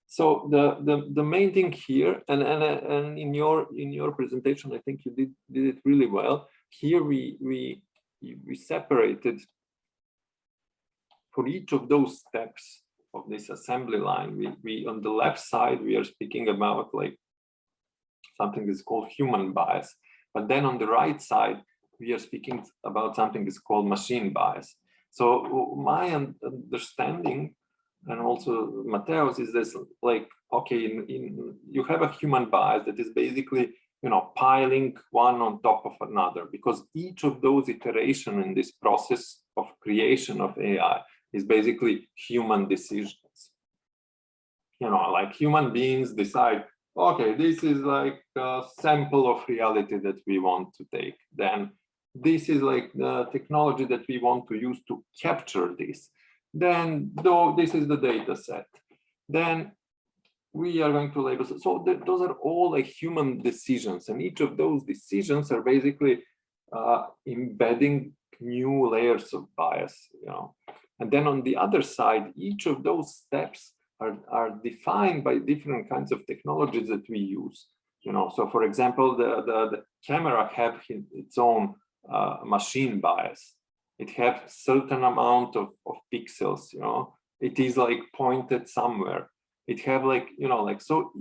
So the main thing here, and in your presentation, I think you did it really well. Here we separated for each of those steps of this assembly line. We on the left side we are speaking about like something that's called human bias, but then on the right side we are speaking about something that's called machine bias. So my understanding, and also Matteo's, is this like, okay, you have a human bias that is basically, piling one on top of another, because each of those iterations in this process of creation of AI is basically human decisions. Like human beings decide, okay, this is like a sample of reality that we want to take. Then this is like the technology that we want to use to capture this. Then this is the data set. Then we are going to label. So those are all like human decisions, and each of those decisions are basically embedding new layers of bias. And then on the other side, each of those steps are defined by different kinds of technologies that we use. So for example, the camera have its own machine bias. It has certain amount of pixels, it is like pointed somewhere. It have like, so,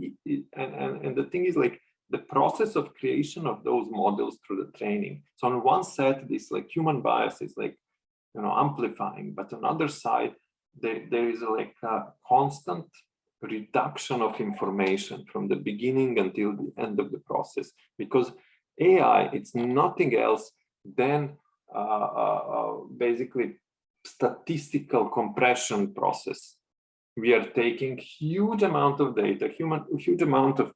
and the thing is like the process of creation of those models through the training. So on one side, this like human bias is like, amplifying, but on the other side, there is like a constant reduction of information from the beginning until the end of the process, because AI, it's nothing else than basically statistical compression process. We are taking huge amount of data, huge amount of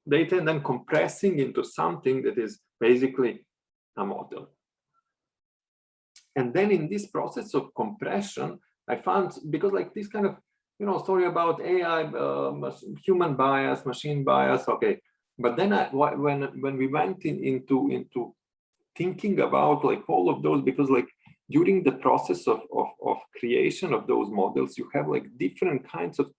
data, and then compressing into something that is basically a model. And then in this process of compression, I found, because like this kind of story about AI, human bias, machine bias, okay. But then when we went into thinking about like all of those, because like during the process of creation of those models, you have like different kinds of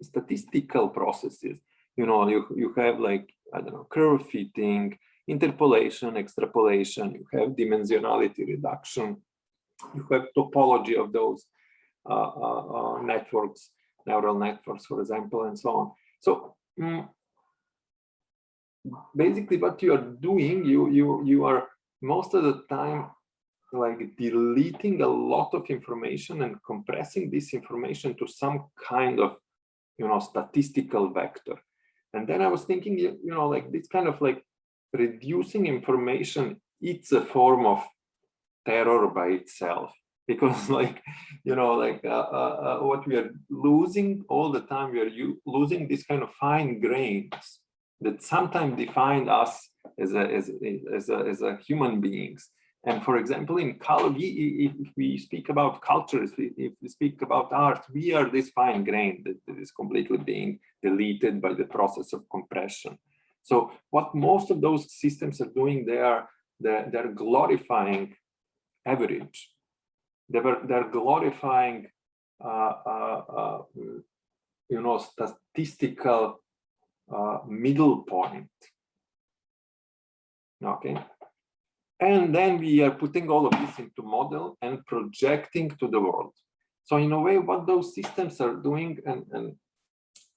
statistical processes. You have like, I don't know, curve fitting, interpolation, extrapolation, you have dimensionality reduction, you have topology of those networks, neural networks, for example, and so on. So basically what you are doing, you are most of the time like deleting a lot of information and compressing this information to some kind of, you know, statistical vector. And then I was thinking, you know, like this kind of like reducing information, it's a form of terror by itself, because like, you know, like what we are losing all the time, we are losing this kind of fine grains that sometimes define us as a human beings. And for example, in color, if we speak about culture, if we speak about art, we are this fine grain that is completely being deleted by the process of compression. So what most of those systems are doing, they're glorifying average. They're glorifying, you know, statistical middle point. Okay. And then we are putting all of this into model and projecting to the world. So in a way, what those systems are doing, and I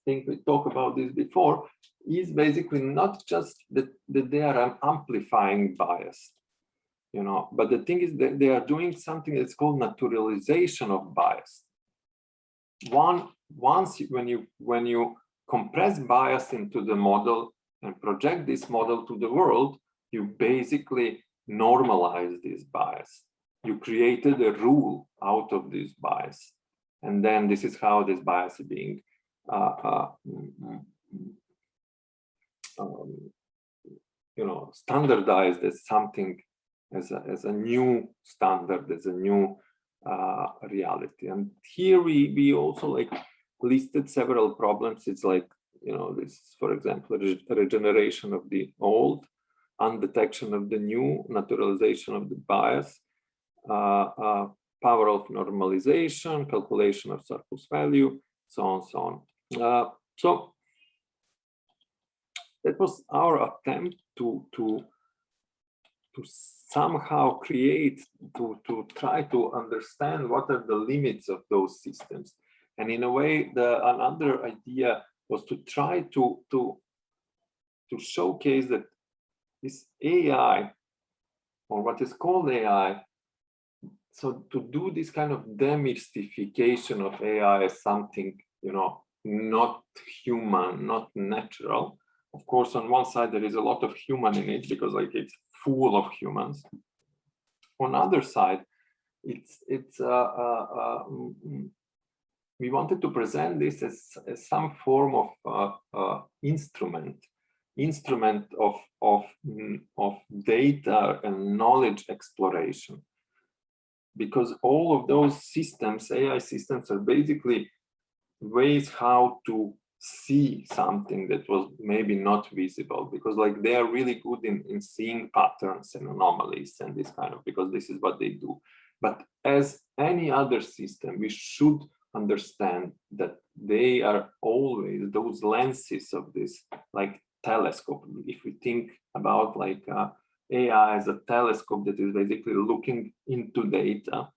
think we talked about this before, is basically not just that they are amplifying bias, you know, but the thing is that they are doing something that's called naturalization of bias. Once when you compress bias into the model and project this model to the world, you basically normalize this bias. You created a rule out of this bias, and then this is how this bias is being you know, standardized as something, as a new standard, as a new reality. And here we also like listed several problems. It's like, you know, this, for example, regeneration of the old, undetection of the new, naturalization of the bias, power of normalization, calculation of surplus value, so on, so on. So that was our attempt to somehow create, to try to understand what are the limits of those systems. And in a way, another idea was to try to showcase that this AI, or what is called AI, so to do this kind of demystification of AI as something, you know, not human, not natural. Of course, on one side, there is a lot of human in it because like it's full of humans. On the other side, we wanted to present this as some form of instrument of data and knowledge exploration, because all of those systems, AI systems, are basically ways how to see something that was maybe not visible, because like they are really good in seeing patterns and anomalies and this kind of, because this is what they do. But as any other system, we should understand that they are always those lenses of this, like telescope. If we think about like AI as a telescope that is basically looking into data,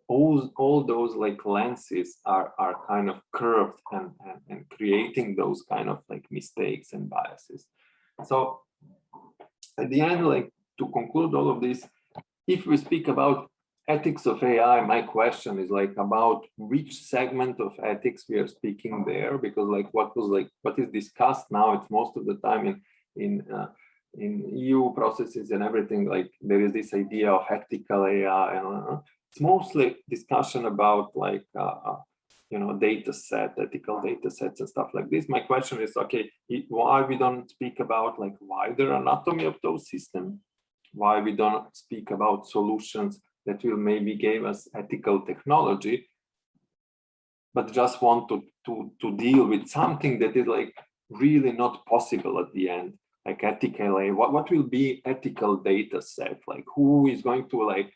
all those like lenses are kind of curved and creating those kind of like mistakes and biases. So at the end, like to conclude all of this, if we speak about ethics of AI, my question is like about which segment of ethics we are speaking there, because like what is discussed now, it's most of the time in EU processes and everything, like there is this idea of ethical AI, and it's mostly discussion about like you know, data set, ethical data sets and stuff like this. My question is, okay, why we don't speak about like wider anatomy of those systems? Why we don't speak about solutions that will maybe give us ethical technology, but just want to deal with something that is like really not possible at the end, like EthicAI. What will be ethical data set? Like who is going to like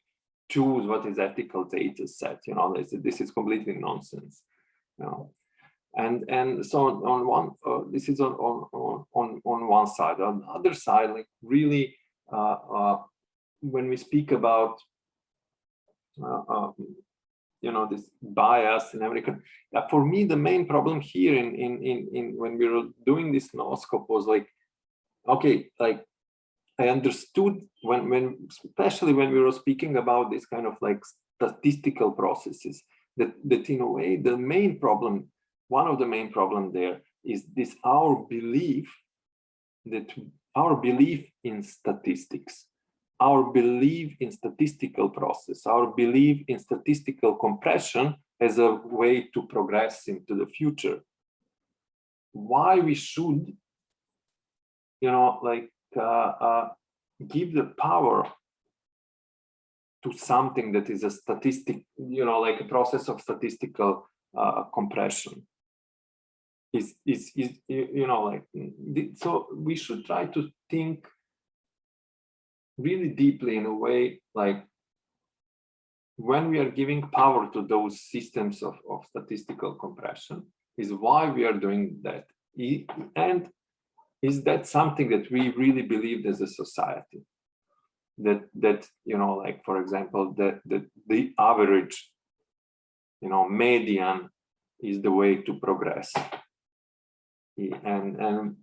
choose what is ethical data set? You know, this is completely nonsense. You know, and so on one, this is on one side. On the other side, like really, when we speak about you know, this bias and everything, for me the main problem here in when we were doing this noscope was like, okay, like I understood especially when we were speaking about this kind of like statistical processes, that in a way, the main problem, one of the main problem there is this, our belief in statistics, our belief in statistical process, our belief in statistical compression as a way to progress into the future. Why we should, you know, like give the power to something that is a statistic, you know, like a process of statistical compression. Is you know, like, so we should try to think really deeply in a way, like when we are giving power to those systems of statistical compression, is why we are doing that, and is that something that we really believed as a society, that you know, like, for example, that the average, you know, median is the way to progress. And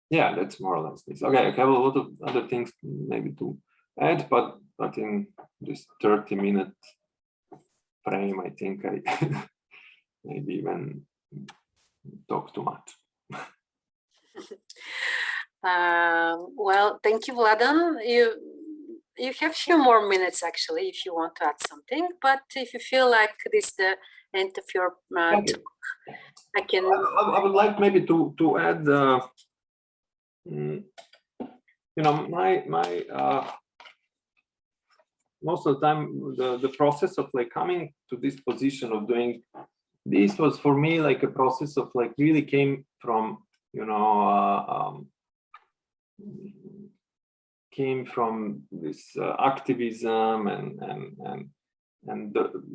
yeah, that's more or less this. Okay, I have a lot of other things maybe to add, but in this 30-minute frame, I think I maybe even talk too much. Well, thank you, Vladan. You have a few more minutes actually if you want to add something, but if you feel like this is the end of your talk, I can. I would like maybe to add, you know, my most of the time the process of like coming to this position of doing this was for me like a process of like really came from, you know, came from this activism and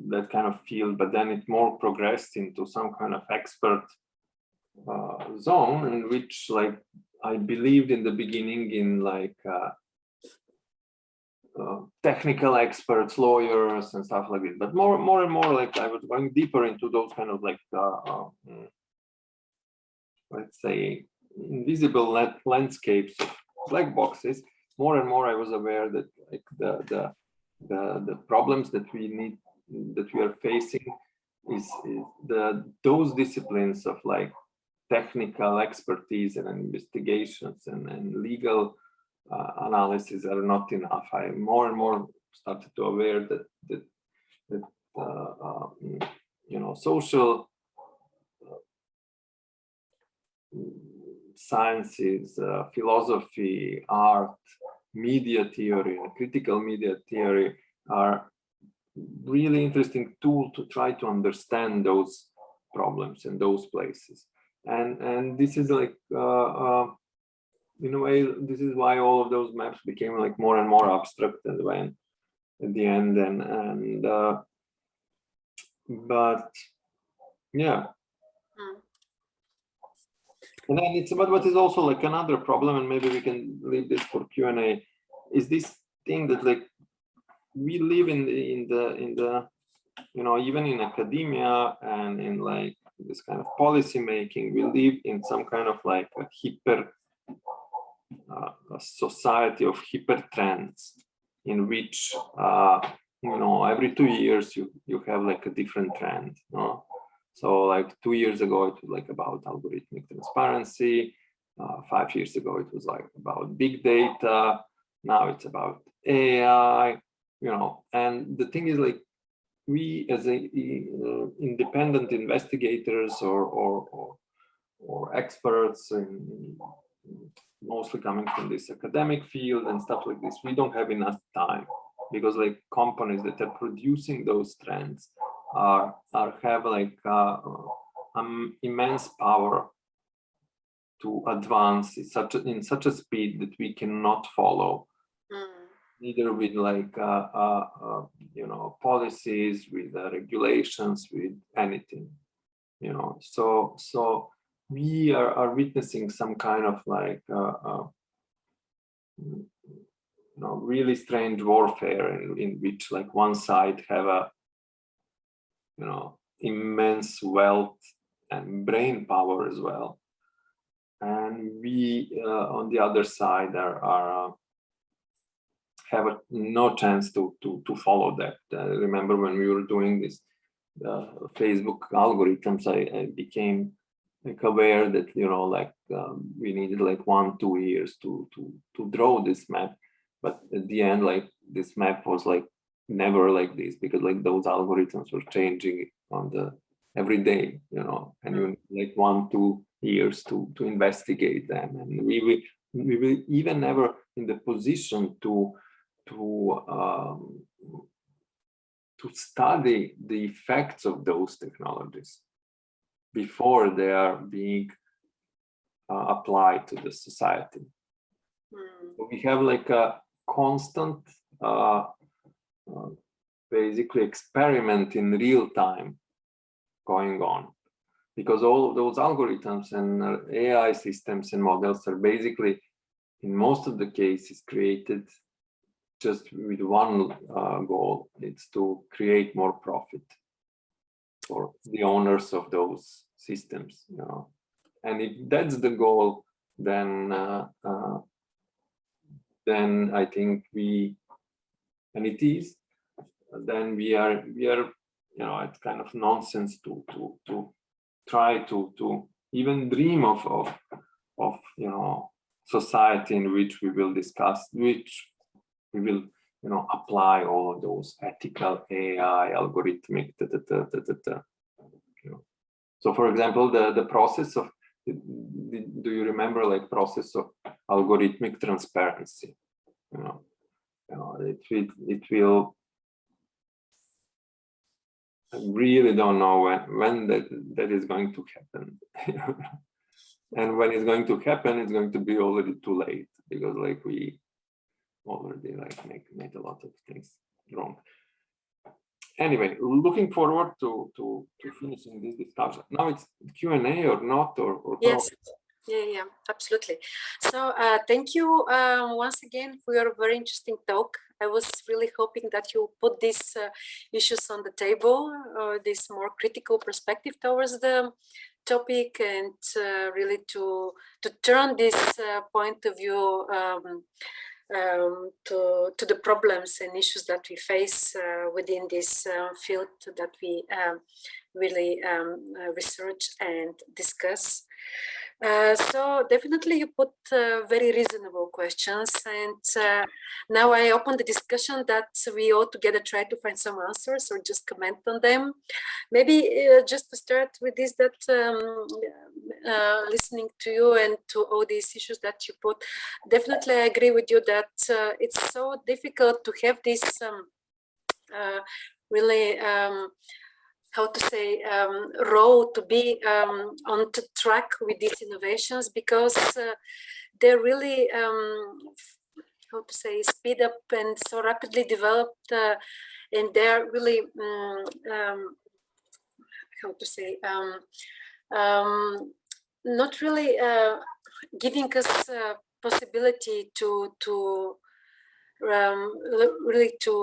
that kind of field, but then it more progressed into some kind of expert zone in which, like, I believed in the beginning in like technical experts, lawyers, and stuff like this. But more and more, like, I was going deeper into those kind of like let's say invisible landscapes of black boxes. More and more, I was aware that like the problems that we are facing is those disciplines of like technical expertise and investigations and legal analysis are not enough. I more and more started to aware that you know, social sciences, philosophy, art, media theory, and critical media theory are really interesting tool to try to understand those problems in those places. And this is like in a way, this is why all of those maps became like more and more abstract and when at the end, and but yeah. And then it's about what is also like another problem, and maybe we can leave this for Q&A, is this thing that like we live in the you know, even in academia and in like this kind of policy making, we live in some kind of like a society of hyper trends in which you know, every 2 years you have like a different trend, you know? So like 2 years ago it was like about algorithmic transparency, 5 years ago it was like about big data, now it's about AI, you know. And the thing is, like, we as independent investigators or experts, and mostly coming from this academic field and stuff like this, we don't have enough time, because like companies that are producing those trends have like immense power to advance in such a speed that we cannot follow, either with like you know, policies, with regulations, with anything, you know. So we are witnessing some kind of like you know, really strange warfare in which like one side have a, you know, immense wealth and brain power as well, and we on the other side have no chance to follow that. Remember when we were doing this Facebook algorithms, I became like aware that, you know, like we needed like 1-2 years to draw this map, but at the end, like this map was like never like this, because like those algorithms were changing on the every day, you know, and you need like 1-2 years to investigate them, and we were even never in the position to study the effects of those technologies before they are being applied to the society. So we have like a constant basically experiment in real time going on, because all of those algorithms and AI systems and models are basically, in most of the cases, created just with one goal. It's to create more profit for the owners of those systems, you know. And if that's the goal, then I think and it is, then we are, you know, it's kind of nonsense to try to even dream of you know, society in which we will discuss, which we will, you know, apply all of those ethical AI, algorithmic, you know. So for example, the process of, do you remember like process of algorithmic transparency? You know, it will, I really don't know when that is going to happen. And when it's going to happen, it's going to be already too late, because like we already like made a lot of things wrong. Anyway, looking forward to finishing this discussion. Now it's Q&A or not, or yes. Yeah, absolutely. So thank you once again for your very interesting talk. I was really hoping that you put these issues on the table, this more critical perspective towards the topic, and really to turn this point of view to the problems and issues that we face within this field that we really research and discuss. So definitely you put very reasonable questions, and now I open the discussion that we all together try to find some answers or just comment on them. Maybe just to start with this, that listening to you and to all these issues that you put, definitely I agree with you that it's so difficult to have this really how to say, role to be on the track with these innovations, because they're really, how to say, speed up and so rapidly developed, and they're really, how to say, not really giving us possibility to really to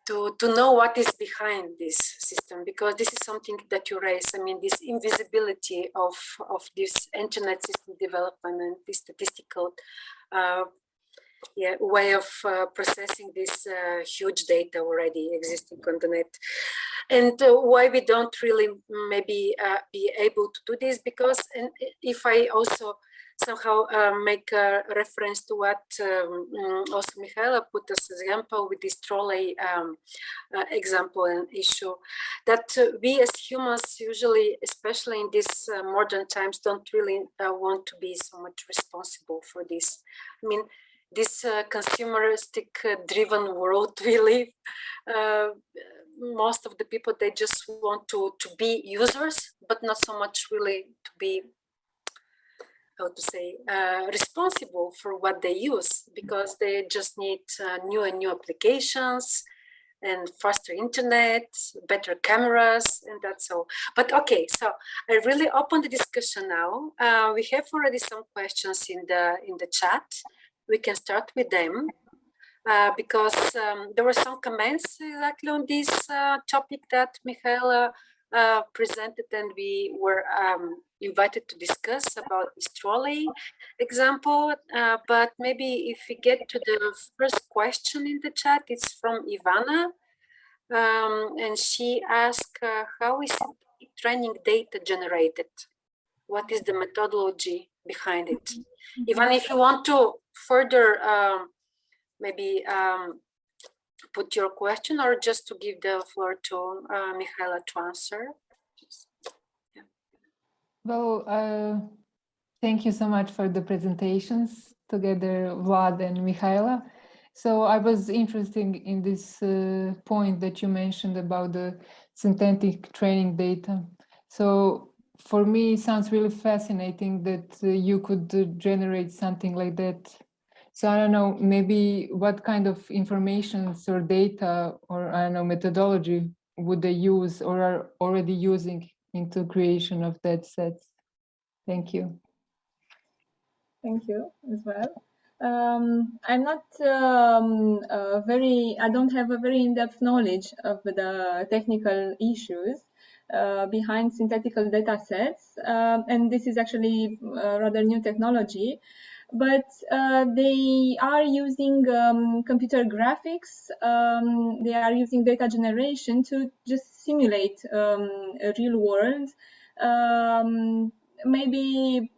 to know what is behind this system, because this is something that you raise. I mean, this invisibility of this internet system development and this statistical way of processing this huge data already existing on the net, and why we don't really maybe be able to do this, because, and if I also somehow make a reference to what also Michaela put as example with this Trolley example and issue, that we as humans usually, especially in these modern times, don't really want to be so much responsible for this. I mean, this consumeristic driven world we live, most of the people, they just want to be users, but not so much really to be, how to say, responsible for what they use, because they just need new and new applications and faster internet, better cameras, and that's all. But okay, so I really open the discussion now. We have already some questions in the chat. We can start with them because there were some comments exactly on this topic that Michaela presented, and we were invited to discuss about this trolley example. But maybe if we get to the first question in the chat, it's from Ivana. And she asked, how is training data generated? What is the methodology behind it? Even if you want to further maybe put your question, or just to give the floor to Mihaela to answer. Yeah. Well, thank you so much for the presentations together, Vlad and Mihaela. So I was interested in this point that you mentioned about the synthetic training data. So for me, it sounds really fascinating that you could generate something like that. So I don't know, maybe what kind of information or data or I don't know, methodology would they use or are already using into creation of that sets? Thank you. Thank you as well. I'm not I don't have a very in-depth knowledge of the technical issues behind synthetical data sets. And this is actually rather new technology. But they are using computer graphics. They are using data generation to just simulate a real world. Maybe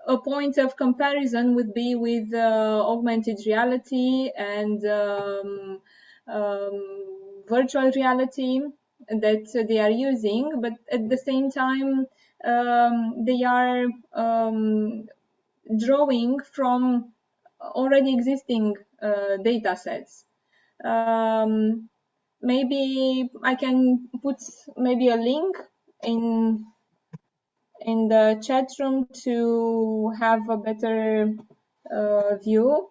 a point of comparison would be with augmented reality and virtual reality that they are using, but at the same time they are drawing from already existing data sets. Maybe I can put maybe a link in the chat room to have a better view.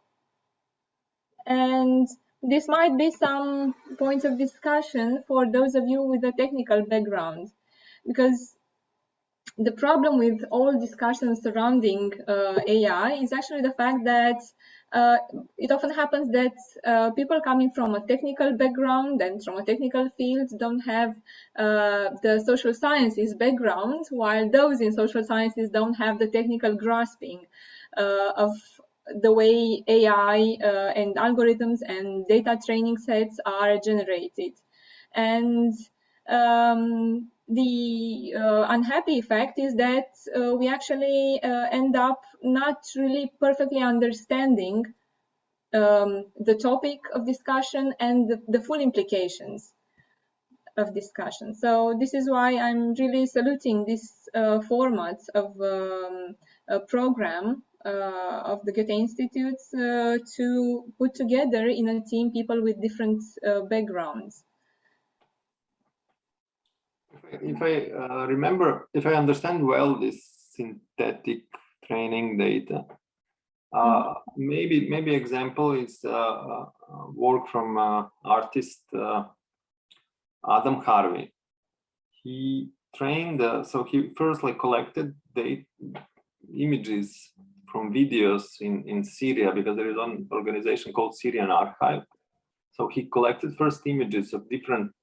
And this might be some points of discussion for those of you with a technical background, because the problem with all discussions surrounding AI is actually the fact that it often happens that people coming from a technical background and from a technical field don't have the social sciences background, while those in social sciences don't have the technical grasping of the way AI and algorithms and data training sets are generated. And the unhappy effect is that we actually end up not really perfectly understanding the topic of discussion and the full implications of discussion. So this is why I'm really saluting this format of a program of the Goethe-Institut to put together in a team people with different backgrounds. If I remember, if I understand well this synthetic training data, maybe example is work from artist Adam Harvey. He trained, so he first collected the images from videos in Syria, because there is an organization called Syrian Archive. So he collected first images of different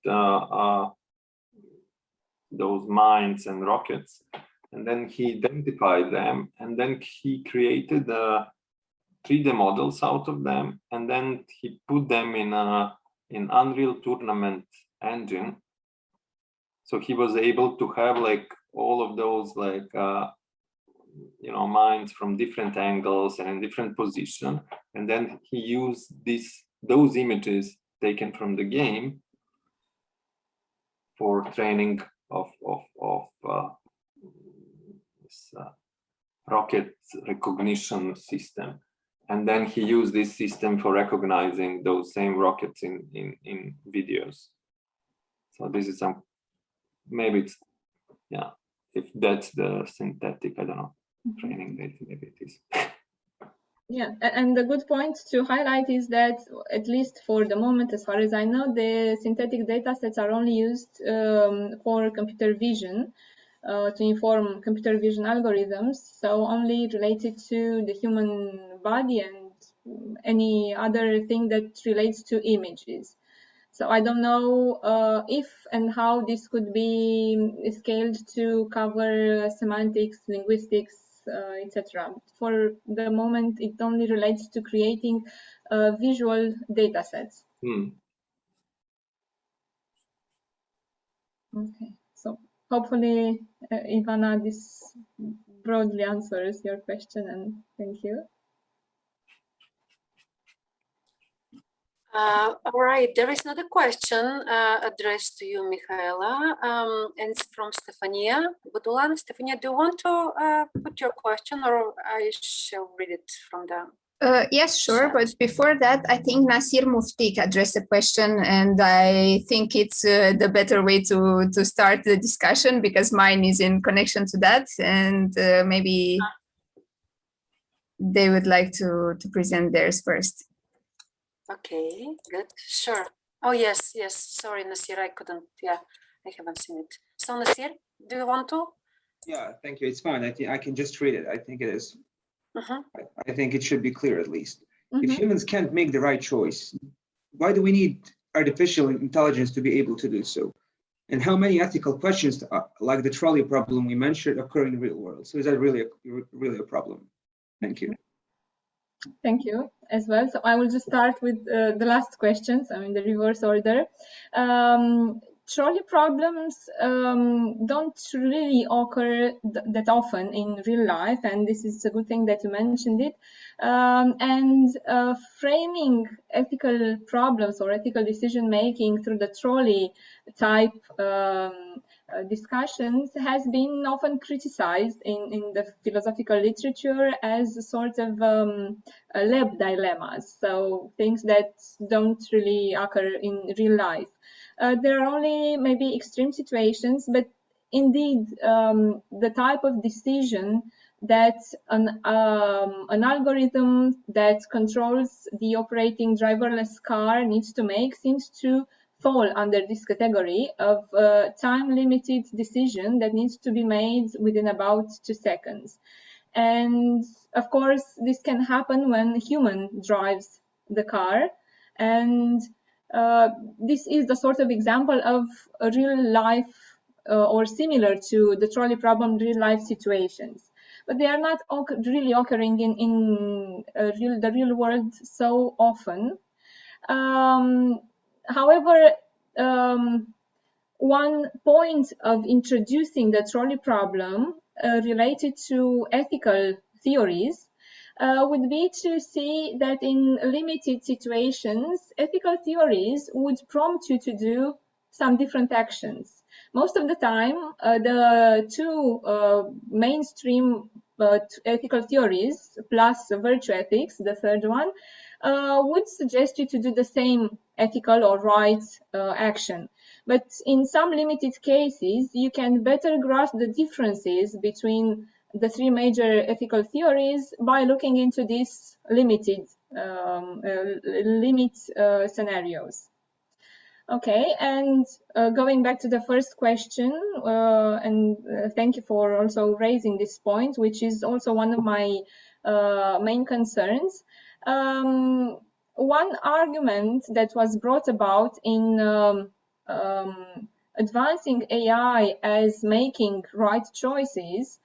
those mines and rockets, and then he identified them, and then he created 3D models out of them, and then he put them in Unreal Tournament engine. So he was able to have all of those mines from different angles and in different position, and then he used those images taken from the game for training of this rocket recognition system, and then he used this system for recognizing those same rockets in videos. So this is some, maybe it's, yeah, if that's the synthetic, I don't know, training data, maybe it is. Yeah, and the good point to highlight is that, at least for the moment, as far as I know, the synthetic data sets are only used for computer vision, to inform computer vision algorithms, so only related to the human body and any other thing that relates to images. So I don't know if and how this could be scaled to cover semantics, linguistics, etc. For the moment, it only relates to creating visual data sets. Okay, so hopefully, Ivana, this broadly answers your question, and thank you. All right, there is another question addressed to you, Michaela, and it's from Stefania Budulan. Stefania, do you want to put your question, or I shall read it from the yes, sure. But before that, I think Nasir Muftik addressed the question, and I think it's the better way to start the discussion, because mine is in connection to that, and maybe they would like to present theirs first. Okay, good, sure. Oh, yes, yes. Sorry, Nasir, I couldn't. Yeah, I haven't seen it. So, Nasir, do you want to? Yeah, thank you. It's fine. I think I can just read it. I think it is. I think it should be clear at least. If humans can't make the right choice, why do we need artificial intelligence to be able to do so? And how many ethical questions, like the trolley problem we mentioned, occur in the real world? So is that really a problem? Thank you. Thank you as well. So I will just start with the last questions, I mean the reverse order. Trolley problems don't really occur that often in real life, and this is a good thing that you mentioned it. Framing ethical problems or ethical decision making through the trolley type discussions has been often criticized in the philosophical literature as a sort of lab dilemmas, so things that don't really occur in real life. There are only maybe extreme situations, but indeed the type of decision that an algorithm that controls the operating driverless car needs to make seems to fall under this category of time-limited decision that needs to be made within about 2 seconds. And of course, this can happen when a human drives the car. And this is the sort of example of a real life or similar to the trolley problem real life situations. But they are not really occurring in the real world so often. However, one point of introducing the trolley problem related to ethical theories would be to see that in limited situations, ethical theories would prompt you to do some different actions. Most of the time, the two mainstream ethical theories, plus virtue ethics, the third one, would suggest you to do the same ethical or right action. But in some limited cases, you can better grasp the differences between the three major ethical theories by looking into these limited scenarios. Okay, and going back to the first question, thank you for also raising this point, which is also one of my main concerns. One argument that was brought about in advancing AI as making right choices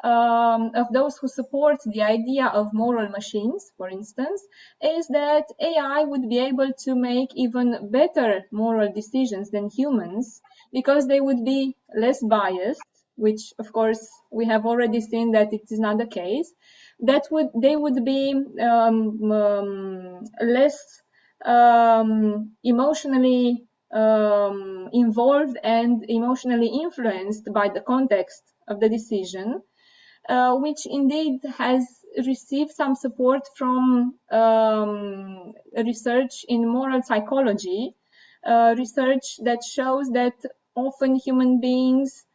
of those who support the idea of moral machines, for instance, is that AI would be able to make even better moral decisions than humans because they would be less biased, which of course we have already seen that it is not the case. They would be less emotionally involved and emotionally influenced by the context of the decision, which indeed has received some support from research in moral psychology, research that shows that often human beings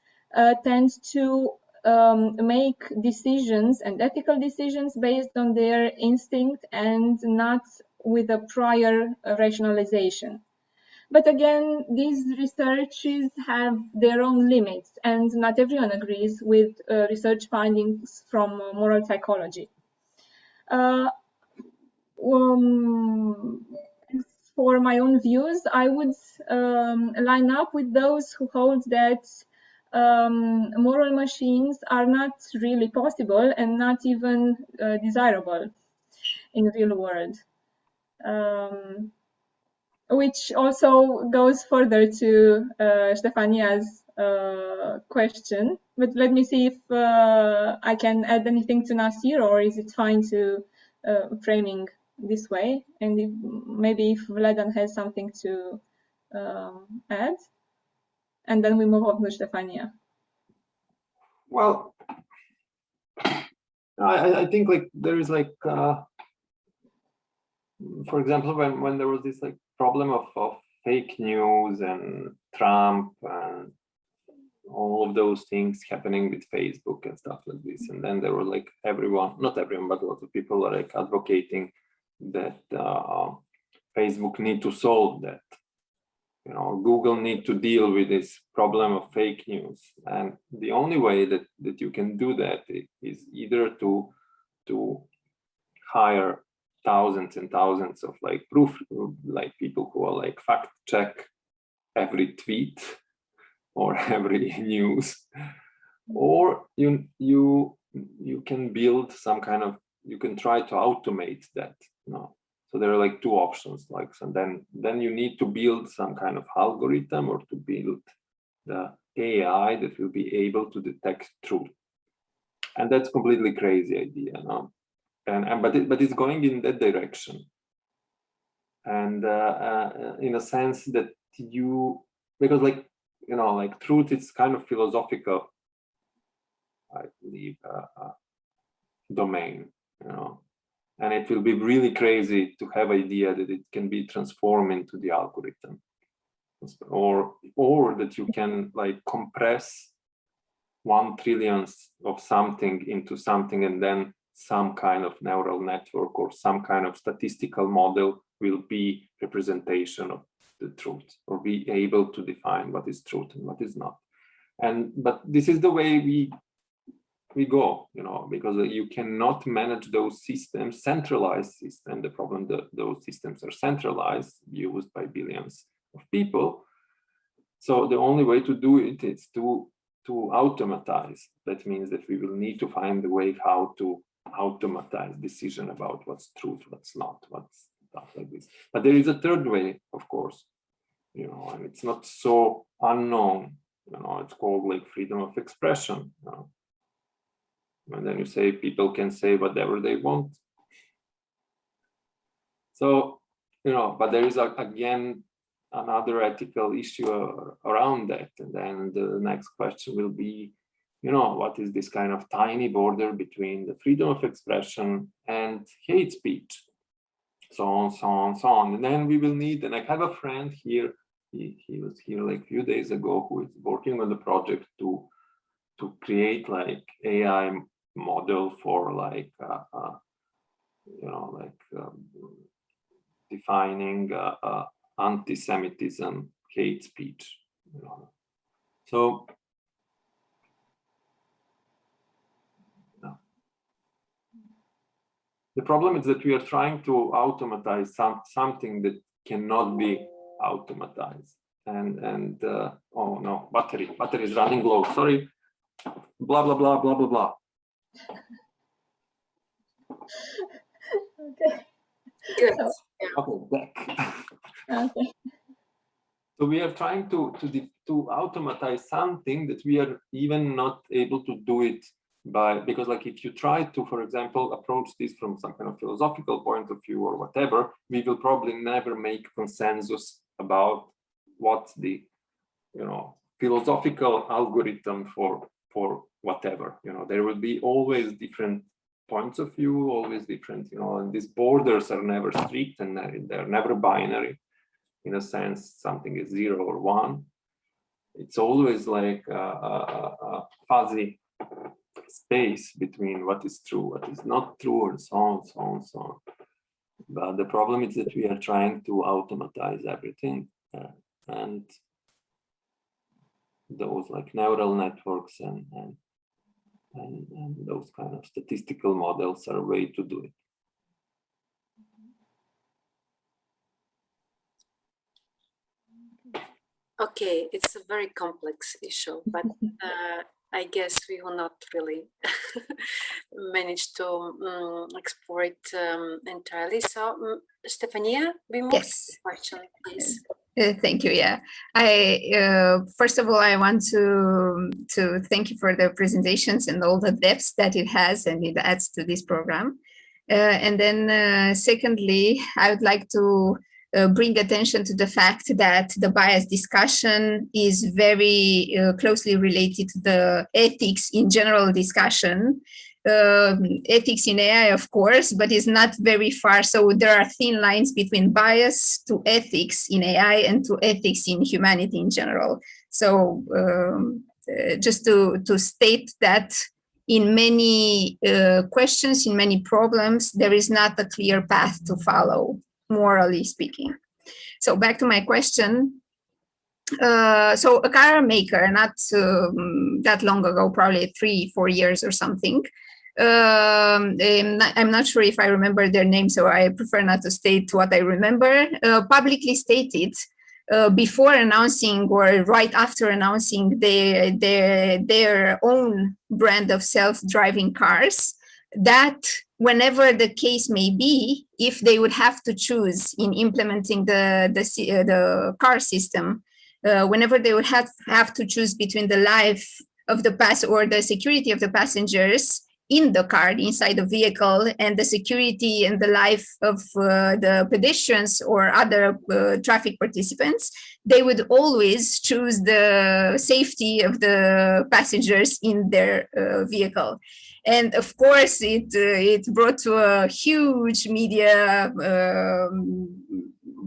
tend to make decisions and ethical decisions based on their instinct and not with a prior rationalization. But again, these researches have their own limits, and not everyone agrees with research findings from moral psychology. for my own views, I would line up with those who hold that moral machines are not really possible and not even desirable in the real world. Which also goes further to Stefania's question. But let me see if I can add anything to Nasir, or is it fine to framing this way? And if, maybe if Vladan has something to add, and then we move on to Stefania. Well, I think like there is like, for example, when there was this like problem of fake news and Trump and all of those things happening with Facebook and stuff like this, and then there were like everyone, not everyone, but a lot of people are like advocating that Facebook need to solve that. You know, Google need to deal with this problem of fake news, and the only way that you can do that is either to hire thousands and thousands of like like people who are like fact check every tweet or every news, or you can build some kind of, you can try to automate that. You know? So there are like two options, like, and then you need to build some kind of algorithm or to build the AI that will be able to detect truth, and that's completely crazy idea, no? But it's going in that direction, and in a sense that because like, you know, like truth is kind of philosophical, I believe, domain, you know, and it will be really crazy to have idea that it can be transformed into the algorithm, or that you can like compress 1 trillionth of something into something, and then some kind of neural network or some kind of statistical model will be representation of the truth, or be able to define what is truth and what is not. But this is the way we go, you know, because you cannot manage those systems, centralized system. The problem that those systems are centralized, used by billions of people. So the only way to do it is to automatize. That means that we will need to find a way how to automatize decision about what's truth, what's not, what's stuff like this. But there is a third way, of course, you know, and it's not so unknown, you know, it's called like freedom of expression, you know? And then you say people can say whatever they want. So, you know, but there is again another ethical issue around that. And then the next question will be, you know, what is this kind of tiny border between the freedom of expression and hate speech? So on, so on, so on. And then we will need, and I have a friend here, he was here like a few days ago, who is working on the project to create like AI model for like, you know, like defining anti-Semitism, hate speech, you know. So, no. The problem is that we are trying to automatize something that cannot be automatized. And oh no, battery is running low. Sorry, blah blah blah blah blah blah. Okay. Good. Okay, back. Okay. So we are trying to automatize something that we are even not able to do it by, because like if you try to, for example, approach this from some kind of philosophical point of view or whatever, we will probably never make consensus about what's the, you know, philosophical algorithm for whatever. You know, there will be always different points of view, always different, you know, and these borders are never strict and they're never binary. In a sense, something is 0 or 1. It's always like a fuzzy space between what is true, what is not true, and so on, so on, so on. But the problem is that we are trying to automatize everything, and those like neural networks and those kind of statistical models are a way to do it. Okay, it's a very complex issue, but I guess we will not really manage to explore it entirely. So, Stefania, we move to the question, please. Thank you. Yeah, I first of all I want to thank you for the presentations and all the depths that it has and it adds to this program. And then secondly, I would like to bring attention to the fact that the bias discussion is very closely related to the ethics in general discussion. Ethics in AI, of course, but is not very far. So there are thin lines between bias to ethics in AI and to ethics in humanity in general. So just to state that in many questions, in many problems, there is not a clear path to follow, morally speaking. So back to my question. So a car maker, not that long ago, probably 3-4 years or something. I'm not sure if I remember their name, so I prefer not to state what I remember. Publicly stated before announcing or right after announcing their own brand of self-driving cars, that whenever the case may be, if they would have to choose in implementing the car system, whenever they would have to choose between the life of the or the security of the passengers in the car, inside the vehicle, and the security and the life of the pedestrians or other traffic participants, they would always choose the safety of the passengers in their vehicle. And of course, it brought to a huge media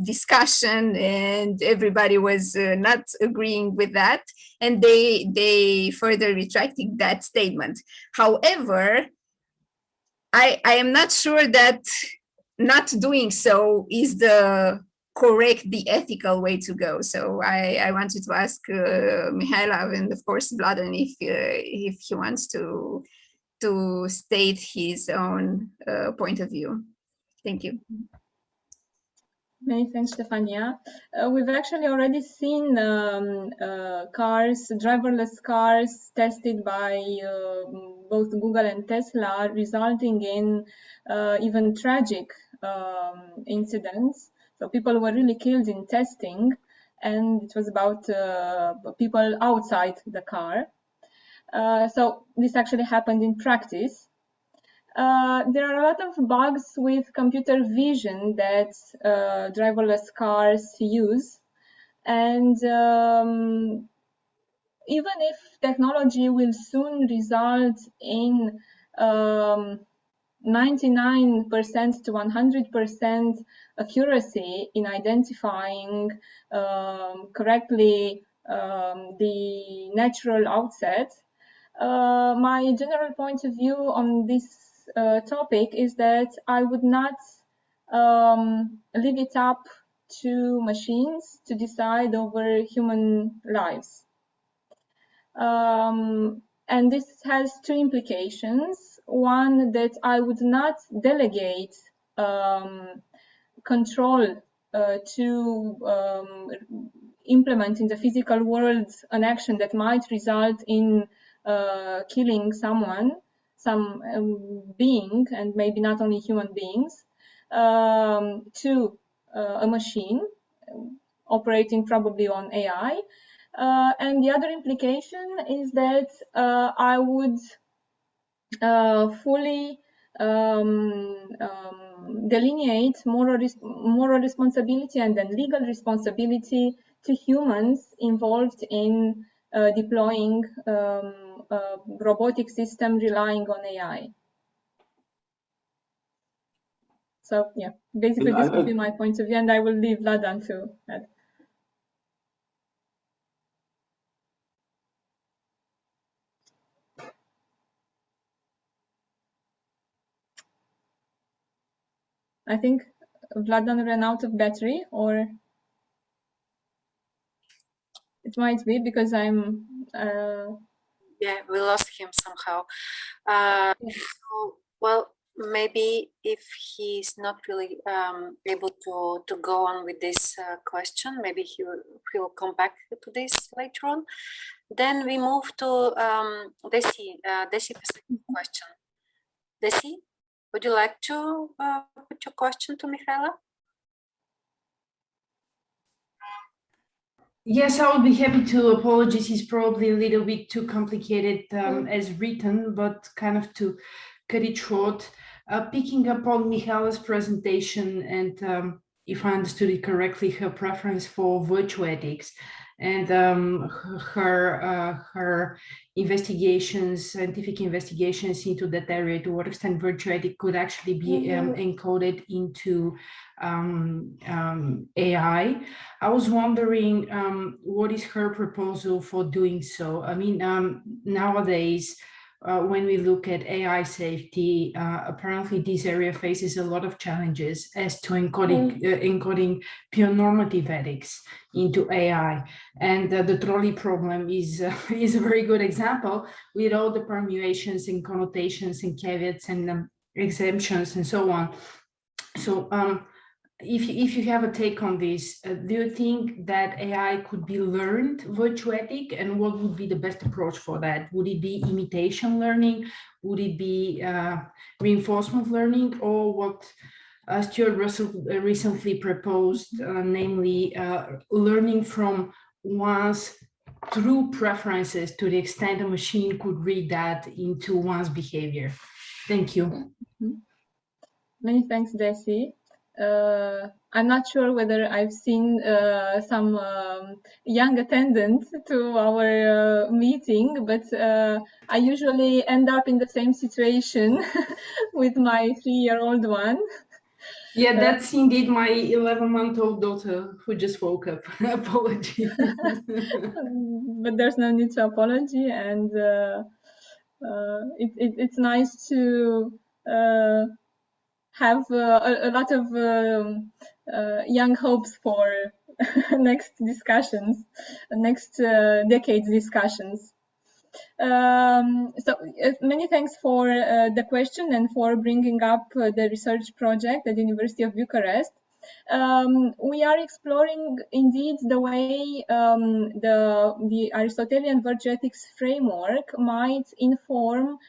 discussion, and everybody was not agreeing with that, and they further retracted that statement. However, I am not sure that not doing so is the ethical way to go. So I wanted to ask Mihaela and of course Vladan if he wants to state his own point of view. Thank you. Many thanks, Stefania. We've actually already seen cars, driverless cars, tested by both Google and Tesla, resulting in even tragic incidents. So people were really killed in testing, and it was about people outside the car. So this actually happened in practice. There are a lot of bugs with computer vision that driverless cars use. And even if technology will soon result in 99% to 100% accuracy in identifying correctly the natural outset, my general point of view on this topic is that I would not leave it up to machines to decide over human lives. And this has two implications. One, that I would not delegate control to implement in the physical world an action that might result in killing someone, some being, and maybe not only human beings, to a machine operating probably on AI. And the other implication is that I would fully delineate moral responsibility and then legal responsibility to humans involved in deploying a robotic system relying on AI. So yeah, basically this would be my point of view, and I will leave Vladan to add. I think Vladan ran out of battery, or it might be because I'm... Yeah, we lost him somehow. So, well, maybe if he's not really able to go on with this question, maybe he'll come back to this later on. Then we move to Desi. Desi, question. Desi, would you like to put your question to Mihaela? Yes, I would be happy to. Apologies, it's probably a little bit too complicated as written, but kind of to cut it short. Picking up on Mihaela's presentation and if I understood it correctly, her preference for virtue ethics and her investigations, scientific investigations into that area, to what extent virtue ethics could actually be encoded into AI. I was wondering what is her proposal for doing so? I mean, nowadays, when we look at AI safety, apparently this area faces a lot of challenges as to encoding pure normative ethics into AI. And the trolley problem is a very good example, with all the permutations and connotations and caveats and exemptions and so on. So if you have a take on this, do you think that AI could be learned virtue ethic, and what would be the best approach for that? Would it be imitation learning? Would it be reinforcement learning, or what Stuart Russell recently proposed, namely learning from one's true preferences to the extent a machine could read that into one's behavior? Thank you. Many thanks, Desi. I'm not sure whether I've seen some young attendants to our meeting, but I usually end up in the same situation with my 3-year-old one. Yeah, that's indeed my 11-month-old daughter who just woke up. Apology. But there's no need to apology, and it's nice to have a lot of young hopes for next discussions, next decade's discussions. So many thanks for the question and for bringing up the research project at the University of Bucharest. We are exploring indeed the way the Aristotelian virtue ethics framework might inform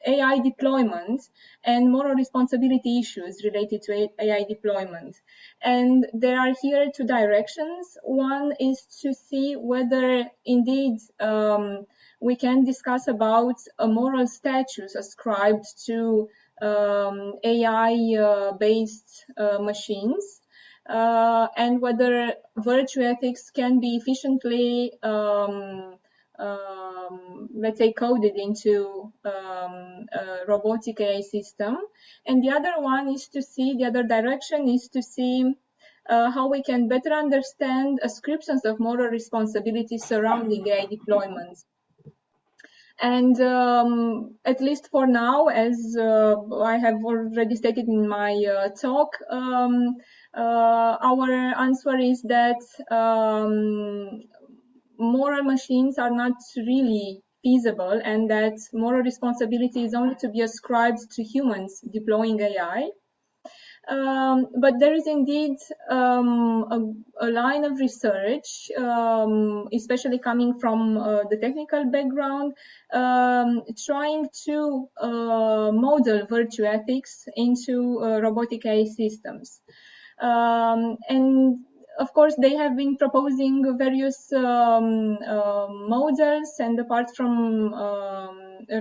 AI deployment and moral responsibility issues related to AI deployment. And there are here two directions. One is to see whether indeed we can discuss about a moral status ascribed to AI-based machines, and whether virtue ethics can be efficiently let's say coded into a robotic AI system. And the other one is to see, the other direction is to see how we can better understand ascriptions of moral responsibility surrounding AI deployments. And at least for now, as I have already stated in my talk, our answer is that moral machines are not really feasible, and that moral responsibility is only to be ascribed to humans deploying AI. But there is indeed a line of research, especially coming from the technical background, trying to model virtue ethics into robotic AI systems. And of course, they have been proposing various models, and apart from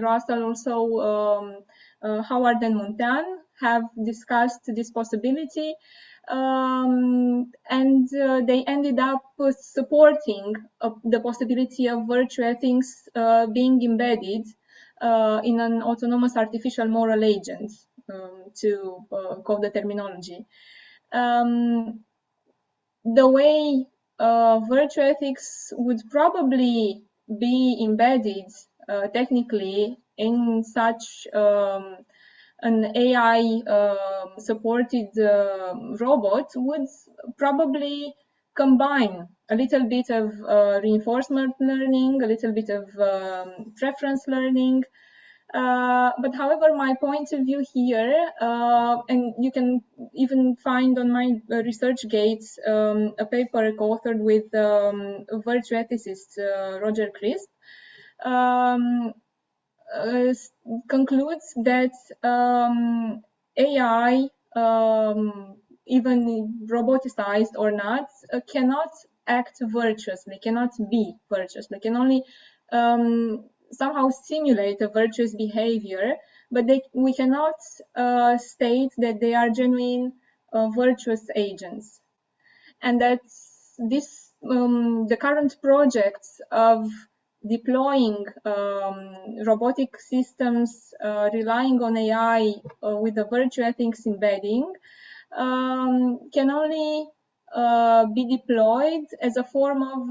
Russell, also Howard and Montan have discussed this possibility, and they ended up supporting the possibility of virtue ethics being embedded in an autonomous artificial moral agent, to quote the terminology. The way virtue ethics would probably be embedded technically in such an AI supported robot would probably combine a little bit of reinforcement learning, a little bit of preference learning, But however, my point of view here, and you can even find on my ResearchGate a paper co-authored with virtue ethicist Roger Crisp, concludes that AI, even roboticized or not, cannot act virtuously, cannot be virtuously, can only somehow simulate a virtuous behavior, but we cannot state that they are genuine virtuous agents. And that this, the current projects of deploying robotic systems relying on AI with the virtue ethics embedding can only be deployed as a form of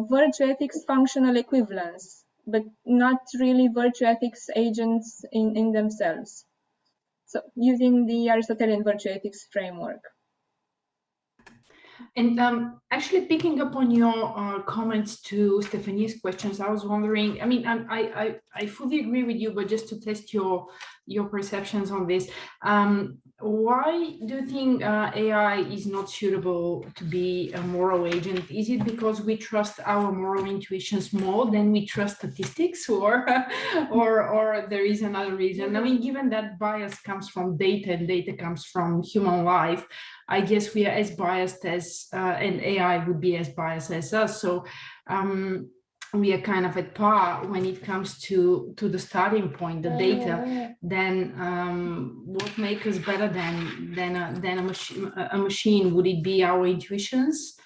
virtue ethics functional equivalence, but not really virtue ethics agents in themselves. So using the Aristotelian virtue ethics framework. And actually picking up on your comments to Stephanie's questions, I was wondering, I mean, I fully agree with you, but just to test your perceptions on this, why do you think AI is not suitable to be a moral agent? Is it because we trust our moral intuitions more than we trust statistics, or there is another reason? I mean, given that bias comes from data and data comes from human life, I guess we are as biased as, and AI would be as biased as us. So we are kind of at par when it comes to the starting point, the data. Then what makes us better than a machine? Would it be our intuitions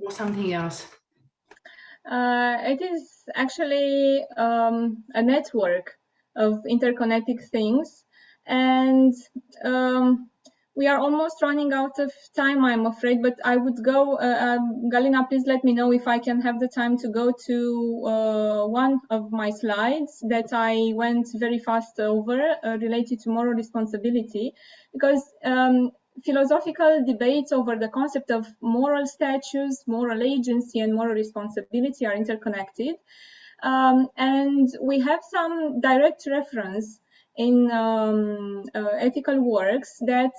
or something else? It is actually a network of interconnected things, and we are almost running out of time, I'm afraid, but I would go, Galina, please let me know if I can have the time to go to one of my slides that I went very fast over related to moral responsibility, because philosophical debates over the concept of moral status, moral agency, and moral responsibility are interconnected. And we have some direct reference in ethical works that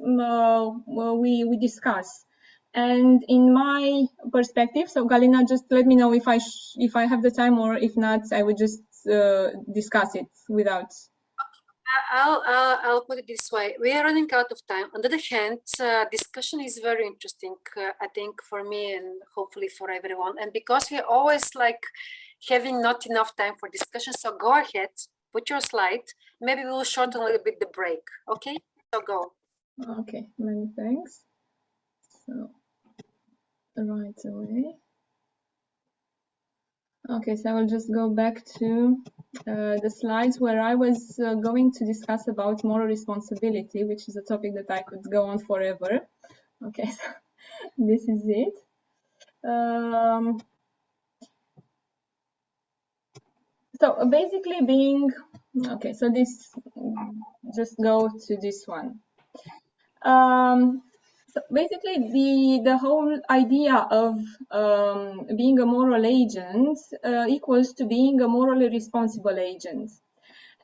we discuss. And in my perspective, so Galina, just let me know if I have the time, or if not, I would just discuss it without. I'll put it this way. We are running out of time. On the other hand, discussion is very interesting, I think, for me and hopefully for everyone. And because we're always like having not enough time for discussion, so go ahead, put your slide. Maybe we'll shorten a little bit the break. Okay, so go. Okay, many thanks. So right away. Okay, so I will just go back to the slides where I was going to discuss about moral responsibility, which is a topic that I could go on forever. Okay, so this is it. So basically being, okay, so this, just go to this one. So basically, the whole idea of being a moral agent equals to being a morally responsible agent.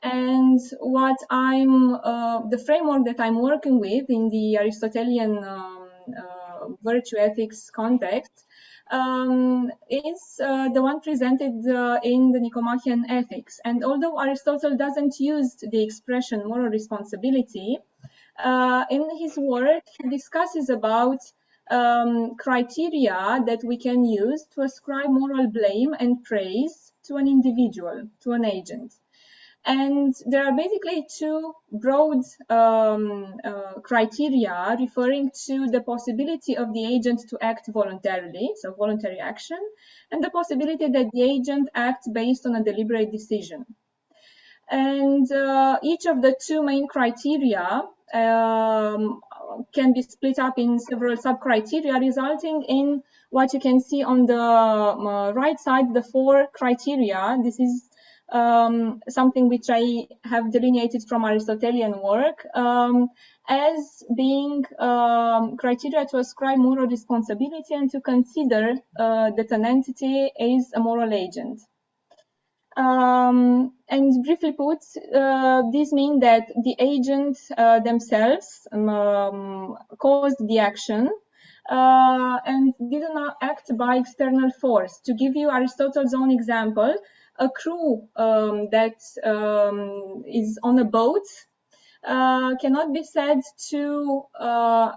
And what the framework that I'm working with in the Aristotelian virtue ethics context is the one presented in the Nicomachean Ethics. And although Aristotle doesn't use the expression moral responsibility, in his work, he discusses about criteria that we can use to ascribe moral blame and praise to an individual, to an agent. And there are basically two broad criteria referring to the possibility of the agent to act voluntarily, so voluntary action, and the possibility that the agent acts based on a deliberate decision. And each of the two main criteria can be split up in several sub-criteria, resulting in what you can see on the right side, the four criteria. This is something which I have delineated from Aristotelian work as being criteria to ascribe moral responsibility and to consider that an entity is a moral agent. And briefly put, these mean that the agents themselves caused the action and did not act by external force. To give you Aristotle's own example, a crew that is on a boat cannot be said to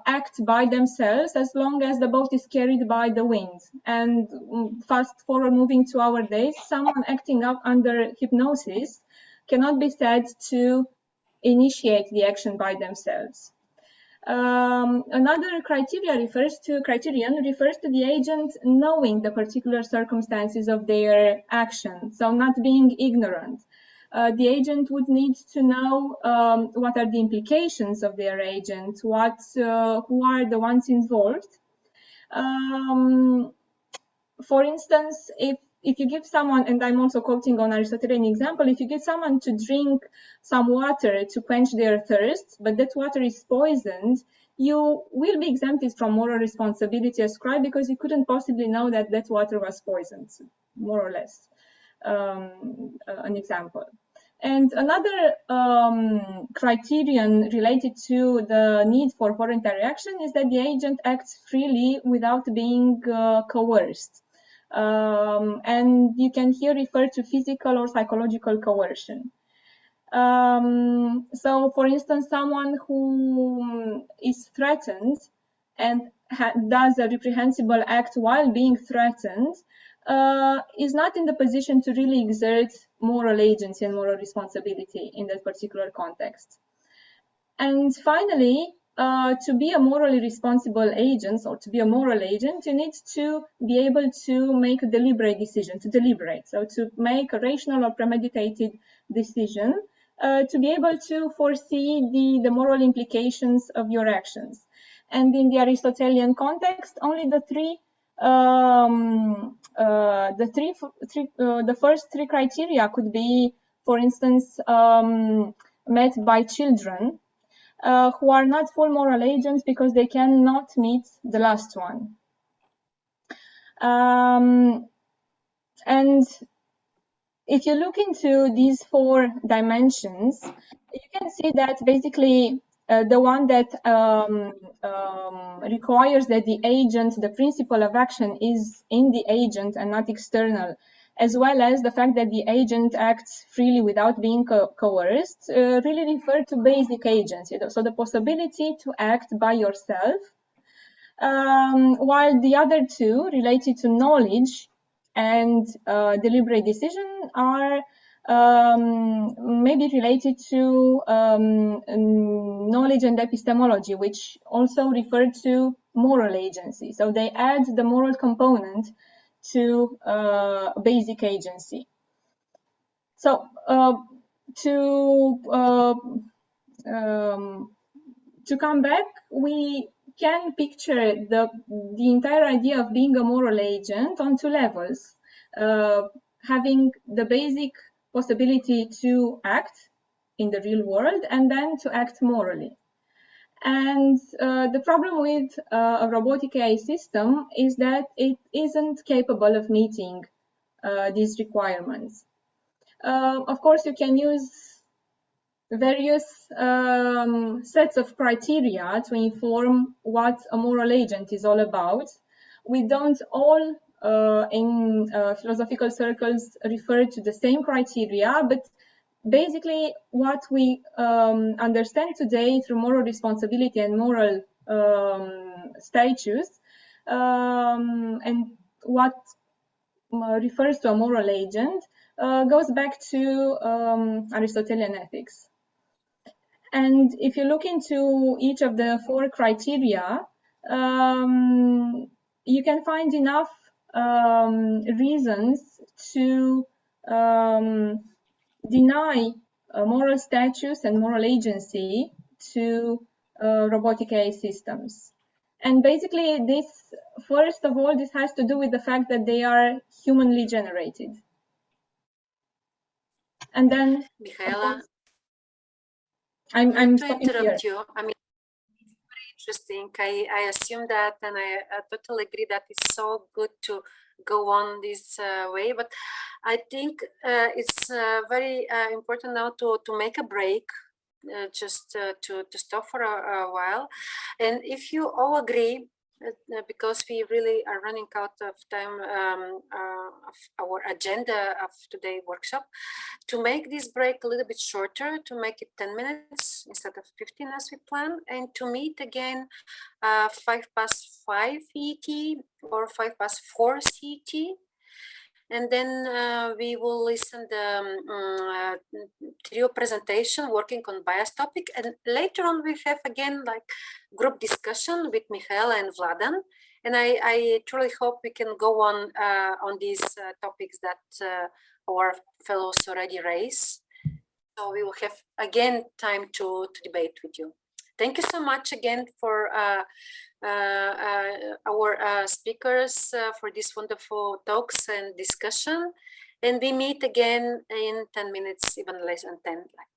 act by themselves as long as the boat is carried by the wind. And fast forward moving to our days, someone acting up under hypnosis cannot be said to initiate the action by themselves. Another criterion refers to the agent knowing the particular circumstances of their action, so not being ignorant. The agent would need to know what are the implications of their agent, who are the ones involved. For instance, if you give someone, and I'm also quoting on Aristotelian example, if you give someone to drink some water to quench their thirst, but that water is poisoned, you will be exempted from moral responsibility as scribe because you couldn't possibly know that that water was poisoned, more or less. An example. And another criterion related to the need for voluntary action is that the agent acts freely without being coerced. And you can here refer to physical or psychological coercion. So, for instance, someone who is threatened and does a reprehensible act while being threatened is not in the position to really exert moral agency and moral responsibility in that particular context. And finally, to be a morally responsible agent or to be a moral agent, you need to be able to make a deliberate decision, to deliberate. So to make a rational or premeditated decision, to be able to foresee the moral implications of your actions. And in the Aristotelian context, only the first three criteria could be, for instance, met by children who are not full moral agents because they cannot meet the last one. And if you look into these four dimensions, you can see that basically the one that requires that the agent, the principle of action is in the agent and not external, as well as the fact that the agent acts freely without being coerced, really refer to basic agency. So the possibility to act by yourself, while the other two related to knowledge and deliberate decision are maybe related to knowledge and epistemology, which also refer to moral agency. So they add the moral component to basic agency. So to come back, we can picture the entire idea of being a moral agent on two levels, having the basic possibility to act in the real world and then to act morally. And the problem with a robotic AI system is that it isn't capable of meeting these requirements. Of course, you can use various sets of criteria to inform what a moral agent is all about. We don't all in philosophical circles refer to the same criteria, but basically what we understand today through moral responsibility and moral status and what refers to a moral agent goes back to Aristotelian ethics. And if you look into each of the four criteria, you can find enough reasons to deny moral status and moral agency to robotic AI systems. And basically, this, first of all, this has to do with the fact that they are humanly generated. And then, Mihaela, I'm to interrupt you. I mean, it's very interesting. I assume that, and I totally agree that it's so good to go on this way, but I think it's very important now to make a break, just to stop for a while. And if you all agree, because we really are running out of time of our agenda of today's workshop, to make this break a little bit shorter, to make it 10 minutes instead of 15 as we plan, and to meet again 5:05 ET or 5:04 CET. And then we will listen the trio presentation working on bias topic. And later on, we have again like group discussion with Michaela and Vladan. And I truly hope we can go on these topics that our fellows already raised. So we will have again time to debate with you. Thank you so much again for our speakers for these wonderful talks and discussion. And we meet again in 10 minutes, even less than 10, like